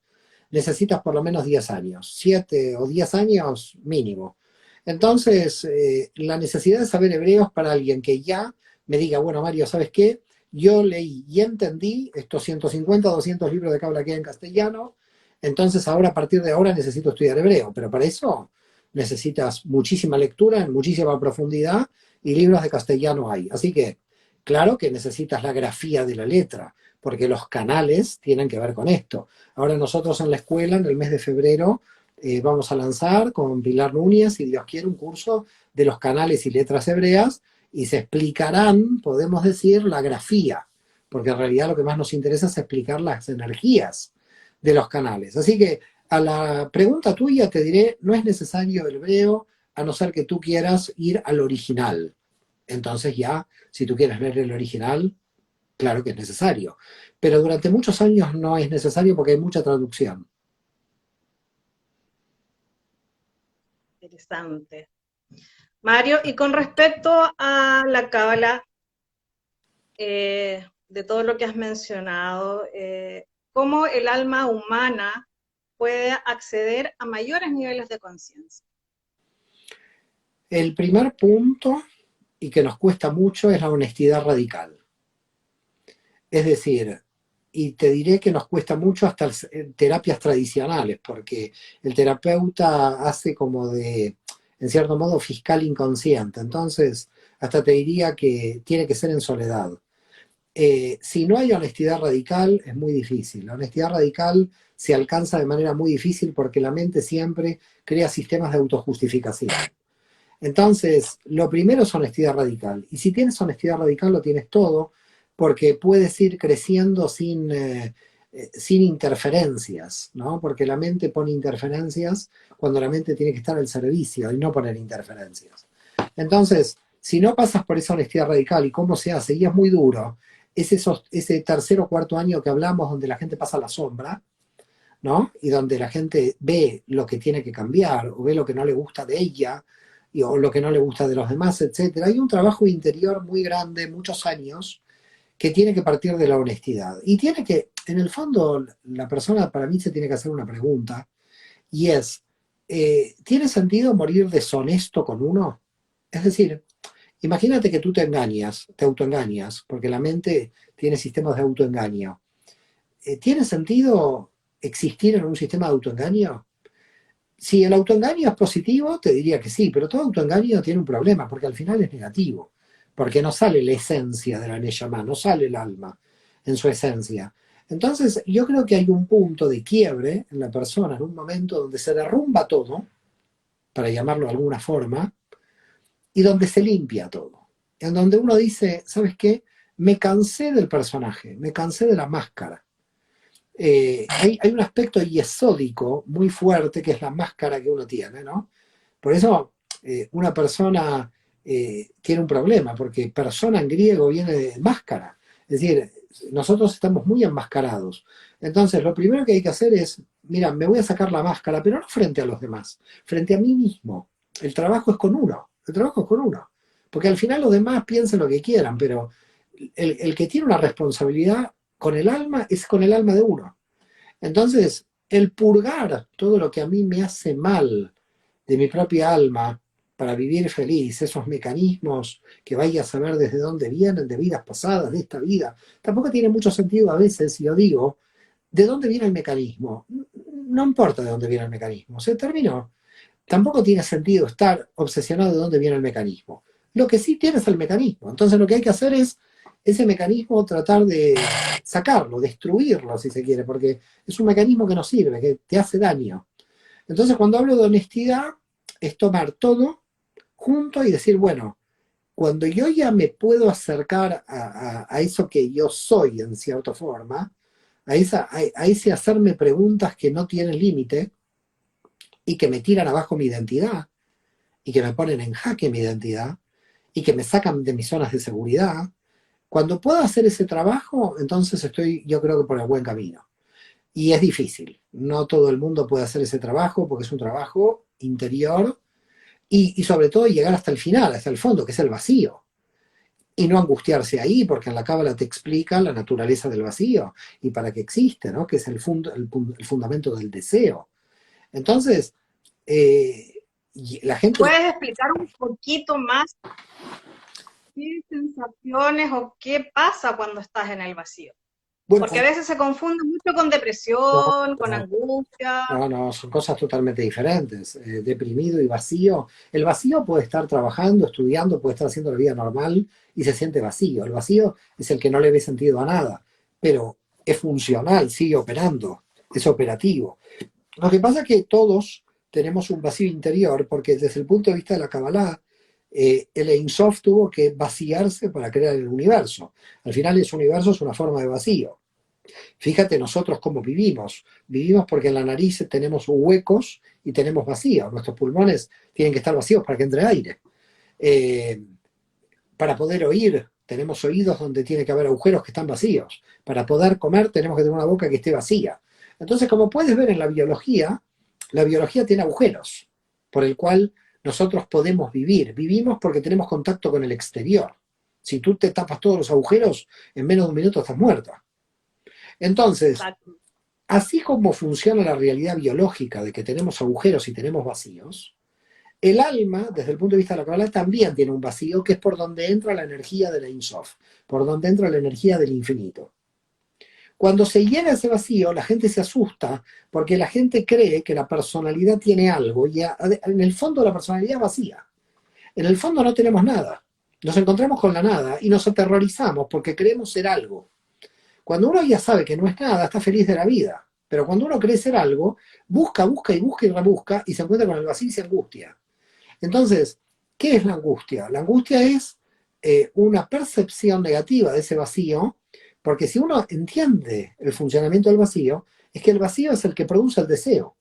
necesitas por lo menos 10 años, 7 o 10 años mínimo. Entonces, la necesidad de saber hebreo es para alguien que ya me diga, bueno, Mario, ¿sabes qué? Yo leí y entendí estos 150, 200 libros de Kabbalah que hay en castellano, entonces ahora, a partir de ahora, necesito estudiar hebreo, pero para eso necesitas muchísima lectura, en muchísima profundidad, y libros de castellano hay. Así que, claro que necesitas la grafía de la letra, porque los canales tienen que ver con esto. Ahora nosotros en la escuela, en el mes de febrero, vamos a lanzar con Pilar Núñez, si Dios quiere, un curso de los canales y letras hebreas y se explicarán, podemos decir, la grafía, porque en realidad lo que más nos interesa es explicar las energías de los canales. Así que a la pregunta tuya te diré, no es necesario el hebreo a no ser que tú quieras ir al original. Entonces ya, si tú quieres ver el original, claro que es necesario. Pero durante muchos años no es necesario porque hay mucha traducción. Interesante. Mario, y con respecto a la Cábala, de todo lo que has mencionado, ¿cómo el alma humana puede acceder a mayores niveles de conciencia? El primer punto y que nos cuesta mucho es la honestidad radical. Es decir, y te diré que nos cuesta mucho hasta terapias tradicionales, porque el terapeuta hace como de, en cierto modo, fiscal inconsciente. Entonces, hasta te diría que tiene que ser en soledad. Si no hay honestidad radical, es muy difícil. La honestidad radical se alcanza de manera muy difícil porque la mente siempre crea sistemas de autojustificación. Entonces, lo primero es honestidad radical. Y si tienes honestidad radical, lo tienes todo, porque puedes ir creciendo sin interferencias, ¿no? Porque la mente pone interferencias cuando la mente tiene que estar al servicio y no poner interferencias. Entonces, si no pasas por esa honestidad radical y cómo se hace, y es muy duro, es ese tercer o cuarto año que hablamos donde la gente pasa la sombra, ¿no? Y donde la gente ve lo que tiene que cambiar o ve lo que no le gusta de ella o lo que no le gusta de los demás, etcétera. Hay un trabajo interior muy grande, muchos años, que tiene que partir de la honestidad. Y tiene que, en el fondo, la persona para mí se tiene que hacer una pregunta, y es, ¿tiene sentido morir deshonesto con uno? Es decir, imagínate que tú te engañas, te autoengañas, porque la mente tiene sistemas de autoengaño. ¿Tiene sentido existir en un sistema de autoengaño? Si el autoengaño es positivo, te diría que sí, pero todo autoengaño tiene un problema, porque al final es negativo, porque no sale la esencia de la Neyamá, no sale el alma en su esencia. Entonces, yo creo que hay un punto de quiebre en la persona, en un momento donde se derrumba todo, para llamarlo de alguna forma, y donde se limpia todo. En donde uno dice, ¿sabes qué? Me cansé del personaje, me cansé de la máscara. Hay un aspecto yesódico muy fuerte que es la máscara que uno tiene, ¿no? Por eso una persona tiene un problema, porque persona en griego viene de máscara. Es decir, nosotros estamos muy enmascarados. Entonces, lo primero que hay que hacer es, mira, me voy a sacar la máscara, pero no frente a los demás, frente a mí mismo. El trabajo es con uno, el trabajo es con uno. Porque al final los demás piensen lo que quieran, pero el que tiene una responsabilidad con el alma es con el alma de uno. Entonces, el purgar todo lo que a mí me hace mal de mi propia alma para vivir feliz, esos mecanismos que vaya a saber desde dónde vienen, de vidas pasadas, de esta vida, tampoco tiene mucho sentido a veces, si yo digo, ¿de dónde viene el mecanismo? No importa de dónde viene el mecanismo, se terminó. Tampoco tiene sentido estar obsesionado de dónde viene el mecanismo. Lo que sí tiene es el mecanismo. Entonces lo que hay que hacer es ese mecanismo tratar de sacarlo, destruirlo si se quiere, porque es un mecanismo que no sirve, que te hace daño. Entonces cuando hablo de honestidad es tomar todo junto y decir, bueno, cuando yo ya me puedo acercar a eso que yo soy en cierta forma, a ese hacerme preguntas que no tienen límite y que me tiran abajo mi identidad y que me ponen en jaque mi identidad y que me sacan de mis zonas de seguridad, cuando puedo hacer ese trabajo, entonces estoy, yo creo que por el buen camino. Y es difícil. No todo el mundo puede hacer ese trabajo porque es un trabajo interior y sobre todo llegar hasta el final, hasta el fondo, que es el vacío. Y no angustiarse ahí, porque en la Cábala te explica la naturaleza del vacío y para qué existe, ¿no? Que es el fundamento del deseo. Entonces, eh, la gente... ¿Puedes explicar un poquito más qué sensaciones o qué pasa cuando estás en el vacío? Bueno, Porque a veces se confunde mucho con no, depresión, con no, angustia. no, son cosas totalmente diferentes. Deprimido y vacío. El vacío puede estar trabajando, estudiando, puede estar haciendo la vida normal y se siente vacío. El vacío es el que no le ve sentido a nada, pero es funcional, sigue operando, es operativo. Lo que pasa es que todos tenemos un vacío interior, porque desde el punto de vista de la Kabbalah, el Ein Sof tuvo que vaciarse para crear el universo. Al final ese universo es una forma de vacío. Fíjate nosotros cómo vivimos. Vivimos porque en la nariz tenemos huecos y tenemos vacíos. Nuestros pulmones tienen que estar vacíos para que entre aire. Eh, para poder oír, tenemos oídos donde tiene que haber agujeros que están vacíos. Para poder comer, tenemos que tener una boca que esté vacía. Entonces, como puedes ver en la biología tiene agujeros por el cual nosotros podemos vivir. Vivimos porque tenemos contacto con el exterior. Si tú te tapas todos los agujeros, en menos de un minuto estás muerta. Entonces, Exacto. así como funciona la realidad biológica de que tenemos agujeros y tenemos vacíos, El alma, desde el punto de vista de la Kabbalah, también tiene un vacío, que es por donde entra la energía de la Ein Sof, por donde entra la energía del infinito. Cuando se llena ese vacío, la gente se asusta porque la gente cree que la personalidad tiene algo y en el fondo la personalidad es vacía. En el fondo no tenemos nada. Nos encontramos con la nada y nos aterrorizamos porque creemos ser algo. Cuando uno ya sabe que no es nada, está feliz de la vida. Pero cuando uno cree ser algo, busca, busca y busca y rebusca y se encuentra con el vacío y se angustia. Entonces, ¿qué es la angustia? La angustia es una percepción negativa de ese vacío, porque si uno entiende el funcionamiento del vacío, es que el vacío es el que produce el deseo.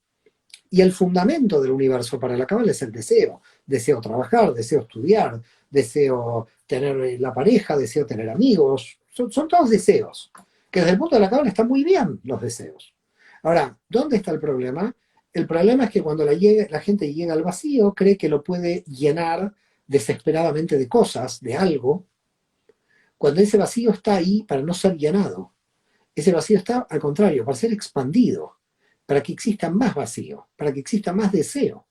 Y el fundamento del universo para la Cábala es el deseo. Deseo trabajar, deseo estudiar, deseo tener la pareja, deseo tener amigos. Son todos deseos, que desde el punto de la Cábala están muy bien los deseos. Ahora, ¿dónde está el problema? El problema es que cuando la gente llega al vacío, cree que lo puede llenar desesperadamente de cosas, de algo, cuando ese vacío está ahí para no ser llenado. Ese vacío está, al contrario, para ser expandido, para que exista más vacío, para que exista más deseo.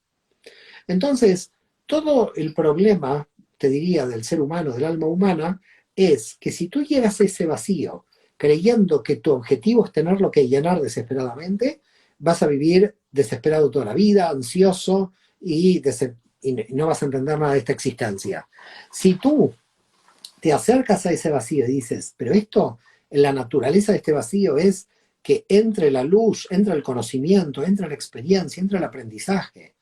Entonces, todo el problema, te diría, del ser humano, del alma humana, es que si tú llegas a ese vacío creyendo que tu objetivo es tenerlo que llenar desesperadamente, vas a vivir desesperado toda la vida, ansioso y no vas a entender nada de esta existencia. Si tú te acercas a ese vacío y dices, pero esto, la naturaleza de este vacío es que entre la luz, entra el conocimiento, entra la experiencia, entra el aprendizaje.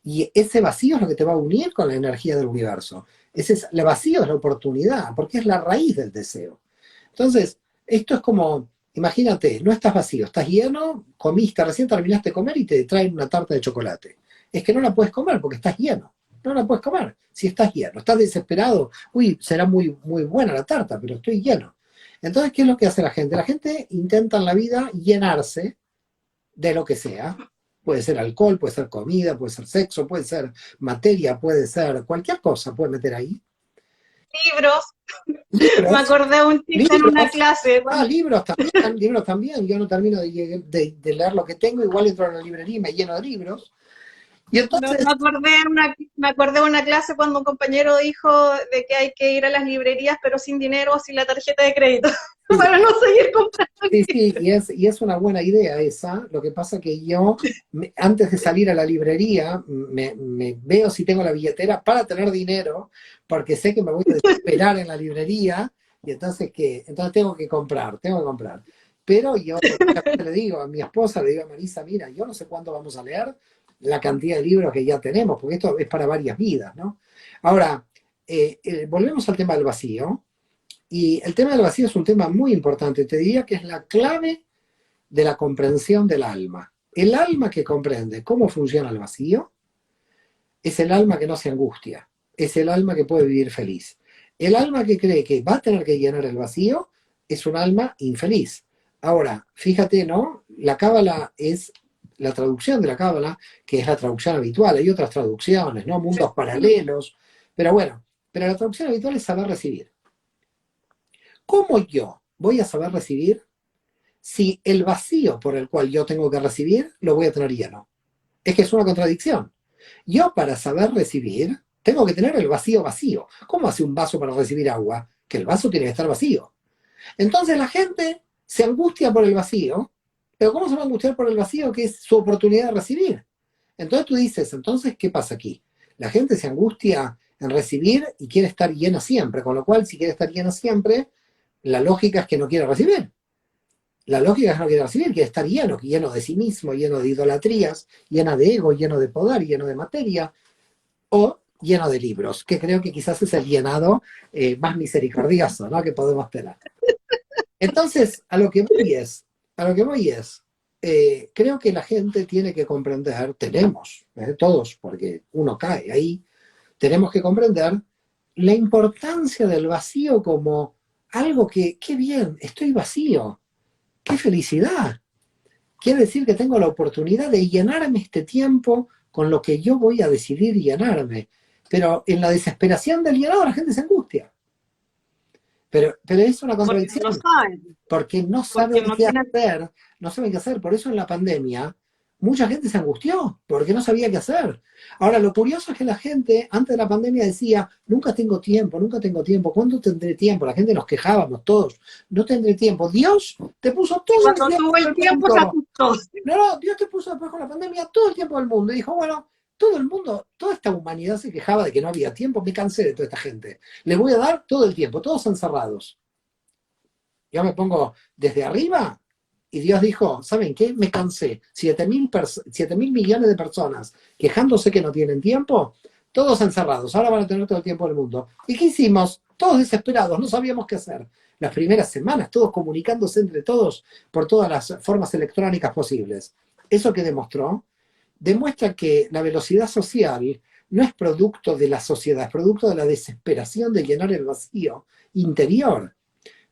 Y ese vacío es lo que te va a unir con la energía del universo. El vacío es la oportunidad, porque es la raíz del deseo. Entonces, esto es como, imagínate, no estás vacío, estás lleno, comiste, recién terminaste de comer y te traen una tarta de chocolate. Es que no la puedes comer porque estás lleno. No la puedes comer si estás lleno. Estás desesperado. Uy, será muy, muy buena la tarta, pero estoy lleno. Entonces, ¿qué es lo que hace la gente? La gente intenta en la vida llenarse de lo que sea. Puede ser alcohol, puede ser comida, puede ser sexo, puede ser materia, puede ser cualquier cosa, puede meter ahí. Libros, me Libros, acordé de un chiste en una libros. clase. Libros también, libros también. Yo no termino de leer lo que tengo, igual entro a la librería y me lleno de libros. Y No, entonces, me acordé de una clase cuando un compañero dijo de que hay que ir a las librerías pero sin dinero o sin la tarjeta de crédito sí, para no seguir comprando. sí, sí, y es una buena idea esa. Lo que pasa que yo, antes de salir a la librería, me veo si tengo la billetera para tener dinero, porque sé que me voy a desesperar en la librería, y entonces tengo que comprar. Pero yo le digo a mi esposa, le digo a Marisa, mira, yo no sé cuándo vamos a leer la cantidad de libros que ya tenemos, porque esto es para varias vidas, ¿no? Ahora, volvemos al tema del vacío. Y el tema del vacío es un tema muy importante. Te diría que es la clave de la comprensión del alma. El alma que comprende cómo funciona el vacío es el alma que no se angustia. Es el alma que puede vivir feliz. El alma que cree que va a tener que llenar el vacío es un alma infeliz. Ahora, fíjate, ¿no? La cábala es la traducción de la cábala, que es la traducción habitual. Hay otras traducciones, ¿no? Mundos paralelos. Pero bueno, pero la traducción habitual es saber recibir. ¿Cómo yo voy a saber recibir si el vacío por el cual yo tengo que recibir lo voy a tener lleno? Es que es una contradicción. Yo para saber recibir tengo que tener el vacío vacío. ¿Cómo hace un vaso para recibir agua? Que el vaso tiene que estar vacío. Entonces la gente se angustia por el vacío, pero ¿cómo se va a angustiar por el vacío que es su oportunidad de recibir? Entonces tú dices, entonces, ¿qué pasa aquí? La gente se angustia en recibir y quiere estar llena siempre, con lo cual si quiere estar llena siempre, la lógica es que no quiere recibir. La lógica es que no quiere recibir, quiere estar lleno, lleno de sí mismo, lleno de idolatrías, lleno de ego, lleno de poder, lleno de materia, o lleno de libros, que creo que quizás es el llenado más misericordioso, ¿no?, que podemos tener. Entonces, a lo que voy es, creo que la gente tiene que comprender, todos, porque uno cae ahí, tenemos que comprender la importancia del vacío como algo que, qué bien, estoy vacío, qué felicidad. Quiere decir que tengo la oportunidad de llenarme este tiempo con lo que yo voy a decidir llenarme. Pero en la desesperación del llenado la gente se angustia. Pero es una Porque no lo contradicción, saben, porque no porque saben no qué tienen. hacer, no saben qué hacer. Por eso en la pandemia mucha gente se angustió porque no sabía qué hacer. Ahora, lo curioso es que la gente antes de la pandemia decía, nunca tengo tiempo, ¿cuándo tendré tiempo? La gente nos quejábamos todos, no tendré tiempo. Dios te puso Y todo el cuando tiempo tuvo el del tiempo se mundo. asustó. No, no, Dios te puso después con la pandemia todo el tiempo del mundo. Y dijo, bueno, todo el mundo, toda esta humanidad se quejaba de que no había tiempo, me cansé de toda esta gente. Les voy a dar todo el tiempo, todos encerrados. Yo me pongo desde arriba y Dios dijo, ¿saben qué? Me cansé. 7.000 millones de personas quejándose que no tienen tiempo, todos encerrados. Ahora van a tener todo el tiempo del mundo. ¿Y qué hicimos? Todos desesperados, no sabíamos qué hacer. Las primeras semanas, todos comunicándose entre todos por todas las formas electrónicas posibles. ¿Eso qué demostró? Demuestra que la velocidad social no es producto de la sociedad, es producto de la desesperación de llenar el vacío interior,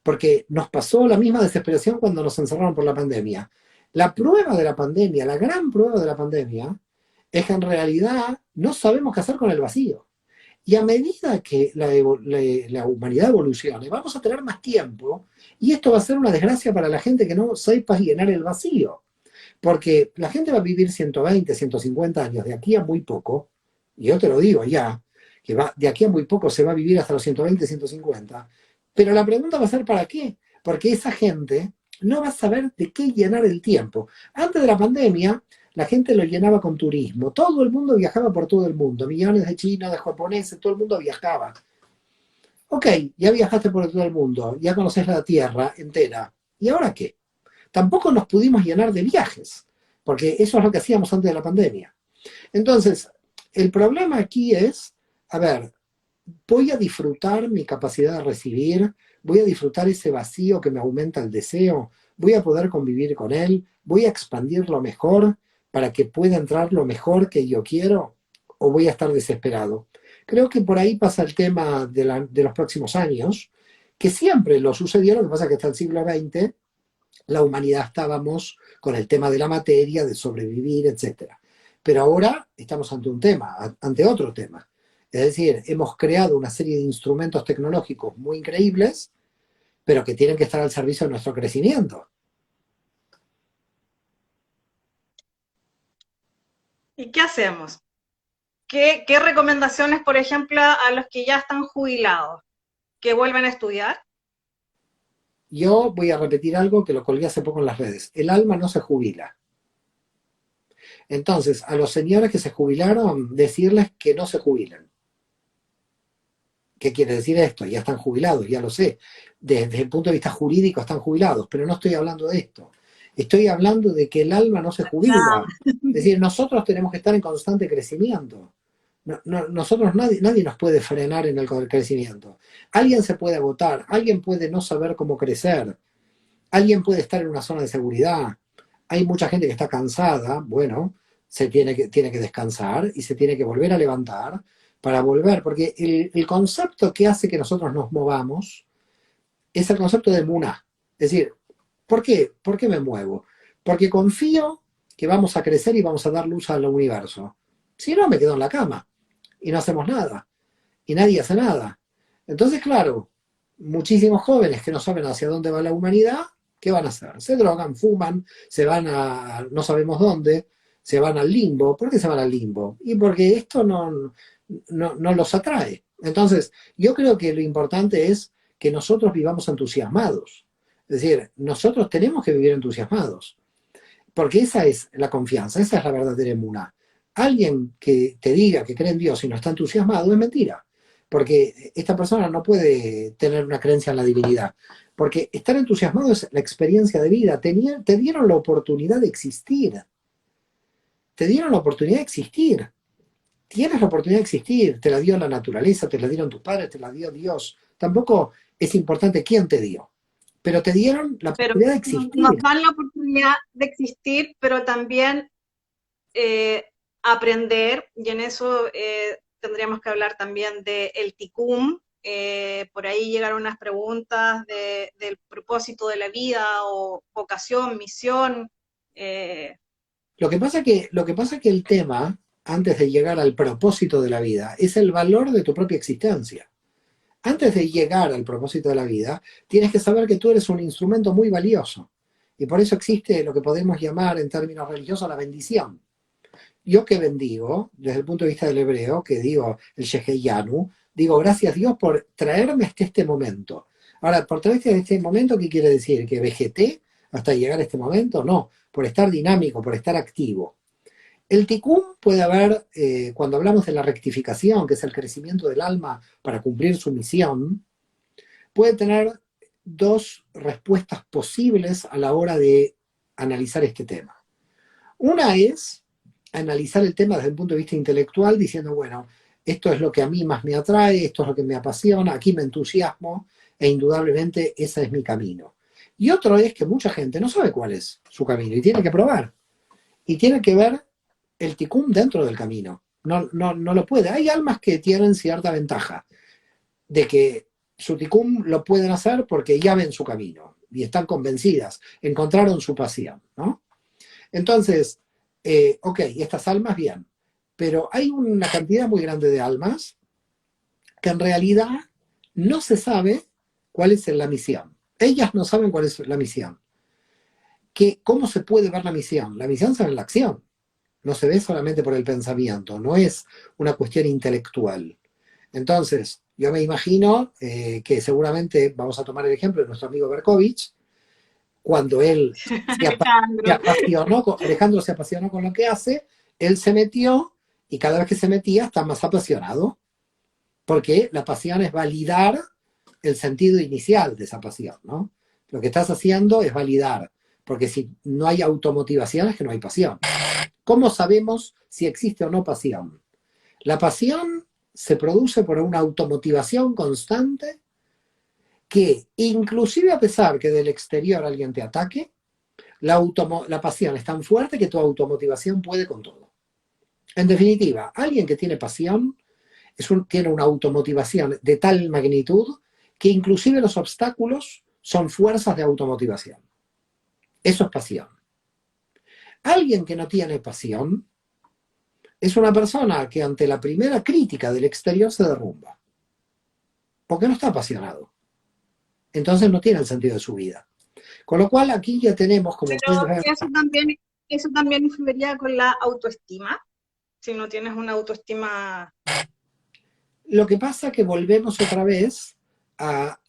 porque nos pasó la misma desesperación cuando nos encerraron por la pandemia. La prueba de la pandemia, la gran prueba de la pandemia, es que en realidad no sabemos qué hacer con el vacío. Y a medida que la humanidad evolucione, vamos a tener más tiempo y esto va a ser una desgracia para la gente que no sepa llenar el vacío. Porque la gente va a vivir 120, 150 años, de aquí a muy poco, y yo te lo digo ya, que de aquí a muy poco se va a vivir hasta los 120, 150, pero la pregunta va a ser ¿para qué? Porque esa gente no va a saber de qué llenar el tiempo. Antes de la pandemia, la gente lo llenaba con turismo, todo el mundo viajaba por todo el mundo, millones de chinos, de japoneses, todo el mundo viajaba. Ok, ya viajaste por todo el mundo, ya conoces la Tierra entera, ¿y ahora qué? Tampoco nos pudimos llenar de viajes, porque eso es lo que hacíamos antes de la pandemia. Entonces, el problema aquí es, a ver, voy a disfrutar mi capacidad de recibir, voy a disfrutar ese vacío que me aumenta el deseo, voy a poder convivir con él, voy a expandir lo mejor para que pueda entrar lo mejor que yo quiero, o voy a estar desesperado. Creo que por ahí pasa el tema de los próximos años, que siempre lo sucedió, lo que pasa es que hasta el siglo XX la humanidad estábamos con el tema de la materia, de sobrevivir, etcétera. Pero ahora estamos ante un tema, ante otro tema. Es decir, hemos creado una serie de instrumentos tecnológicos muy increíbles, pero que tienen que estar al servicio de nuestro crecimiento. ¿Y qué hacemos? ¿Qué recomendaciones, por ejemplo, a los que ya están jubilados? ¿Que vuelvan a estudiar? Yo voy a repetir algo que lo colgué hace poco en las redes. El alma no se jubila. Entonces, a los señores que se jubilaron, decirles que no se jubilen. ¿Qué quiere decir esto? Ya están jubilados, ya lo sé. Desde el punto de vista jurídico están jubilados, pero no estoy hablando de esto. Estoy hablando de que el alma no se jubila. Es decir, nosotros tenemos que estar en constante crecimiento. Nosotros nadie nos puede frenar en el crecimiento. Alguien se puede agotar, alguien puede no saber cómo crecer, alguien puede estar en una zona de seguridad. Hay mucha gente que está cansada, bueno, tiene que descansar y se tiene que volver a levantar para volver, porque el concepto que hace que nosotros nos movamos es el concepto de Muná. Es decir, ¿por qué? ¿Por qué me muevo? Porque confío que vamos a crecer y vamos a dar luz al universo. Si no, me quedo en la cama y no hacemos nada. Y nadie hace nada. Entonces, claro, muchísimos jóvenes que no saben hacia dónde va la humanidad, ¿qué van a hacer? Se drogan, fuman, se van a no sabemos dónde, se van al limbo. ¿Por qué se van al limbo? Y porque esto no los atrae. Entonces, yo creo que lo importante es que nosotros vivamos entusiasmados. Es decir, nosotros tenemos que vivir entusiasmados. Porque esa es la confianza, esa es la verdadera emuná. Alguien que te diga que cree en Dios y no está entusiasmado es mentira. Porque esta persona no puede tener una creencia en la divinidad. Porque estar entusiasmado es la experiencia de vida. Te dieron la oportunidad de existir. Te dieron la oportunidad de existir. Tienes la oportunidad de existir. Te la dio la naturaleza, te la dieron tus padres, te la dio Dios. Tampoco es importante quién te dio. Pero te dieron la Pero oportunidad de nos existir. dan la oportunidad de existir, pero también aprender, y en eso tendríamos que hablar también del Tikkun. Por ahí llegaron unas preguntas del propósito de la vida o vocación, misión. eh, Lo que pasa es que el tema, antes de llegar al propósito de la vida, es el valor de tu propia existencia. Antes de llegar al propósito de la vida, tienes que saber que tú eres un instrumento muy valioso. Y por eso existe lo que podemos llamar en términos religiosos la bendición. Yo que bendigo, desde el punto de vista del hebreo, que digo el Sheheyanu, digo gracias Dios por traerme hasta este momento. Ahora, por traerme hasta este momento, ¿qué quiere decir? ¿Que vegeté hasta llegar a este momento? No, por estar dinámico, por estar activo. El tikkun puede haber, cuando hablamos de la rectificación, que es el crecimiento del alma para cumplir su misión, puede tener dos respuestas posibles a la hora de analizar este tema. Una es analizar el tema desde el punto de vista intelectual, diciendo, bueno, esto es lo que a mí más me atrae, esto es lo que me apasiona, aquí me entusiasmo, e indudablemente ese es mi camino. Y otro es que mucha gente no sabe cuál es su camino y tiene que probar. Y tiene que ver el tikkun dentro del camino. No lo puede. Hay almas que tienen cierta ventaja de que su tikkun lo pueden hacer porque ya ven su camino y están convencidas, encontraron su pasión, ¿no? Entonces, ok, estas almas bien, pero hay una cantidad muy grande de almas que en realidad no se sabe cuál es la misión. Ellas no saben cuál es la misión. ¿Cómo se puede ver la misión? La misión se ve en la acción. No se ve solamente por el pensamiento, no es una cuestión intelectual. Entonces, yo me imagino que seguramente vamos a tomar el ejemplo de nuestro amigo Berkovich, cuando él Alejandro se apasionó con lo que hace, él se metió y cada vez que se metía está más apasionado, porque la pasión es validar el sentido inicial de esa pasión, ¿no? Lo que estás haciendo es validar, porque si no hay automotivación es que no hay pasión. ¿Cómo sabemos si existe o no pasión? La pasión se produce por una automotivación constante que, inclusive a pesar que del exterior alguien te ataque, la pasión es tan fuerte que tu automotivación puede con todo. En definitiva, alguien que tiene pasión tiene una automotivación de tal magnitud que inclusive los obstáculos son fuerzas de automotivación. Eso es pasión. Alguien que no tiene pasión es una persona que ante la primera crítica del exterior se derrumba, porque no está apasionado. Entonces no tiene el sentido de su vida. Con lo cual aquí ya tenemos, como puedes ver... Eso también influiría con la autoestima, si no tienes una autoestima... Lo que pasa es que volvemos otra vez a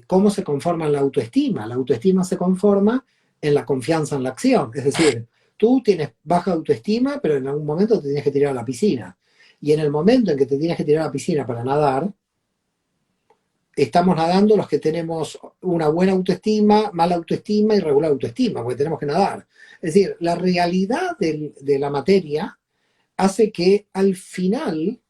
cómo se conforma la autoestima. La autoestima se conforma en la confianza en la acción. Es decir, tú tienes baja autoestima, pero en algún momento te tienes que tirar a la piscina. Y en el momento en que te tienes que tirar a la piscina para nadar, estamos nadando los que tenemos una buena autoestima, mala autoestima y regular autoestima, porque tenemos que nadar. Es decir, la realidad de la materia hace que al final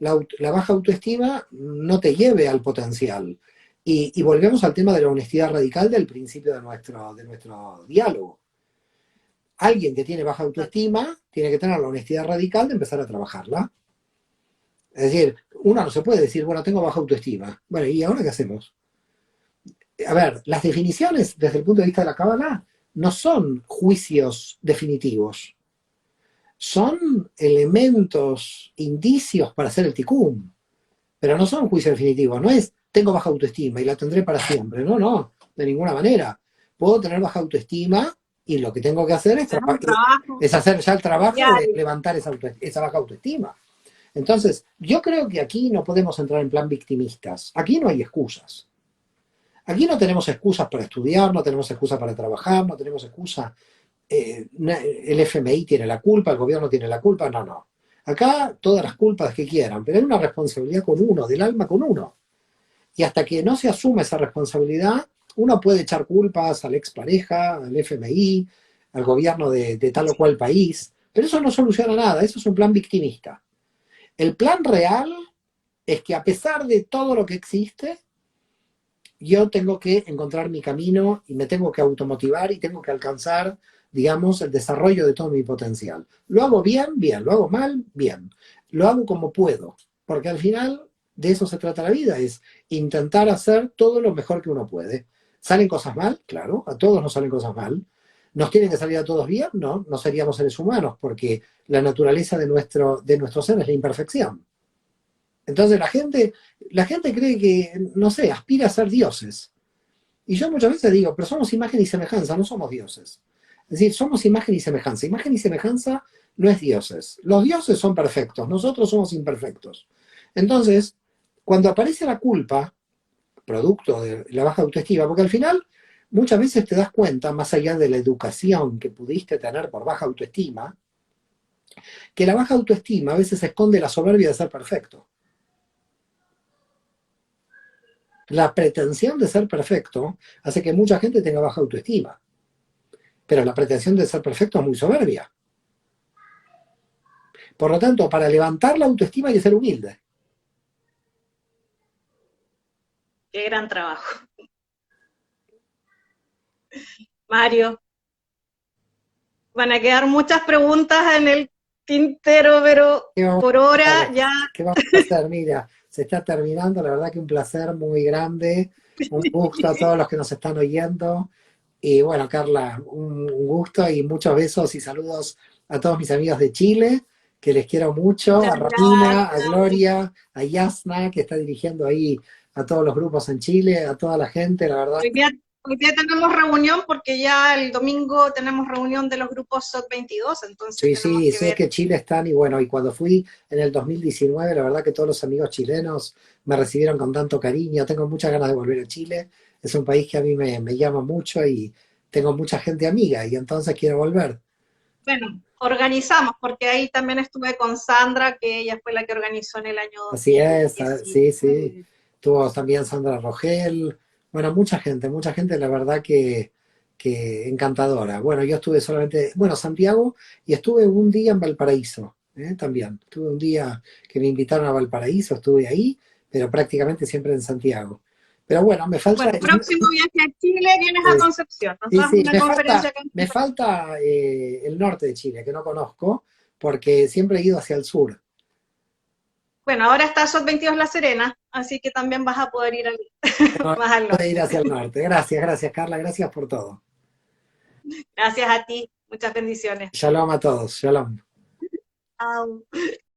la baja autoestima no te lleve al potencial. Y volvemos al tema de la honestidad radical del principio de nuestro diálogo. Alguien que tiene baja autoestima tiene que tener la honestidad radical de empezar a trabajarla. Es decir, uno no se puede decir, bueno, tengo baja autoestima. Bueno, ¿y ahora qué hacemos? A ver, las definiciones desde el punto de vista de la Cábala no son juicios definitivos. Son elementos, indicios para hacer el tikkun, pero no son juicios definitivos. No es, tengo baja autoestima y la tendré para siempre. No, de ninguna manera. Puedo tener baja autoestima y lo que tengo que hacer es hacer ya el trabajo de levantar esa baja autoestima. Entonces, yo creo que aquí no podemos entrar en plan victimistas. Aquí no hay excusas. Aquí no tenemos excusas para estudiar, no tenemos excusas para trabajar, no tenemos excusas. El FMI tiene la culpa, el gobierno tiene la culpa, no. Acá todas las culpas que quieran, pero hay una responsabilidad con uno, del alma con uno. Y hasta que no se asume esa responsabilidad, uno puede echar culpas a la expareja, al FMI, al gobierno de tal o cual país, pero eso no soluciona nada, eso es un plan victimista. El plan real es que a pesar de todo lo que existe, yo tengo que encontrar mi camino y me tengo que automotivar y tengo que alcanzar, digamos, el desarrollo de todo mi potencial. Lo hago bien, bien. Lo hago mal, bien. Lo hago como puedo, porque al final de eso se trata la vida, es intentar hacer todo lo mejor que uno puede. ¿Salen cosas mal? Claro, a todos nos salen cosas mal. ¿Nos tienen que salir a todos bien? No, no seríamos seres humanos, porque la naturaleza de nuestro ser es la imperfección. Entonces la gente cree que, no sé, aspira a ser dioses. Y yo muchas veces digo, pero somos imagen y semejanza, no somos dioses. Es decir, somos imagen y semejanza. Imagen y semejanza no es dioses. Los dioses son perfectos, nosotros somos imperfectos. Entonces, cuando aparece la culpa, producto de la baja autoestima, porque al final muchas veces te das cuenta, más allá de la educación que pudiste tener por baja autoestima, que la baja autoestima a veces esconde la soberbia de ser perfecto. La pretensión de ser perfecto hace que mucha gente tenga baja autoestima, pero la pretensión de ser perfecto es muy soberbia. Por lo tanto, para levantar la autoestima hay que ser humilde. Qué gran trabajo. Mario, van a quedar muchas preguntas en el tintero, pero ¿Qué vamos por a hora hacer? ya. ¿Qué vamos a hacer? Mira, se está terminando, la verdad que un placer muy grande, un gusto a todos los que nos están oyendo. Y bueno, Carla, un gusto y muchos besos y saludos a todos mis amigos de Chile, que les quiero mucho, Muchas a Romina, a gracias. Gloria, a Yasna, que está dirigiendo ahí a todos los grupos en Chile, a toda la gente, la verdad. Hoy día, hoy día tenemos reunión porque ya el domingo tenemos reunión de los grupos SOT 22, entonces Sí, tenemos sí, que sé ver. que Chile están y bueno, y cuando fui en el 2019, la verdad que todos los amigos chilenos me recibieron con tanto cariño, tengo muchas ganas de volver a Chile, es un país que a mí me llama mucho y tengo mucha gente amiga y entonces quiero volver. Bueno, organizamos, porque ahí también estuve con Sandra, que ella fue la que organizó en el año Así es, sí, sí. 2019. Tuvo también Sandra Rogel. Bueno, mucha gente, la verdad que encantadora. Bueno, yo estuve solamente, bueno, Santiago, y estuve un día en Valparaíso, también. Estuve un día que me invitaron a Valparaíso, estuve ahí, pero prácticamente siempre en Santiago. Pero bueno, me falta, Bueno, próximo viaje a Chile vienes a Concepción. Nos sí, das sí, una conferencia acá en me Concepción. falta el norte de Chile, que no conozco, porque siempre he ido hacia el sur. Bueno, ahora está SOT 22 La Serena, así que también vas a poder ir No, más al puede ir norte. hacia el norte. Gracias, gracias, Carla, gracias por todo. Gracias a ti. Muchas bendiciones. Shalom a todos, shalom. Chao.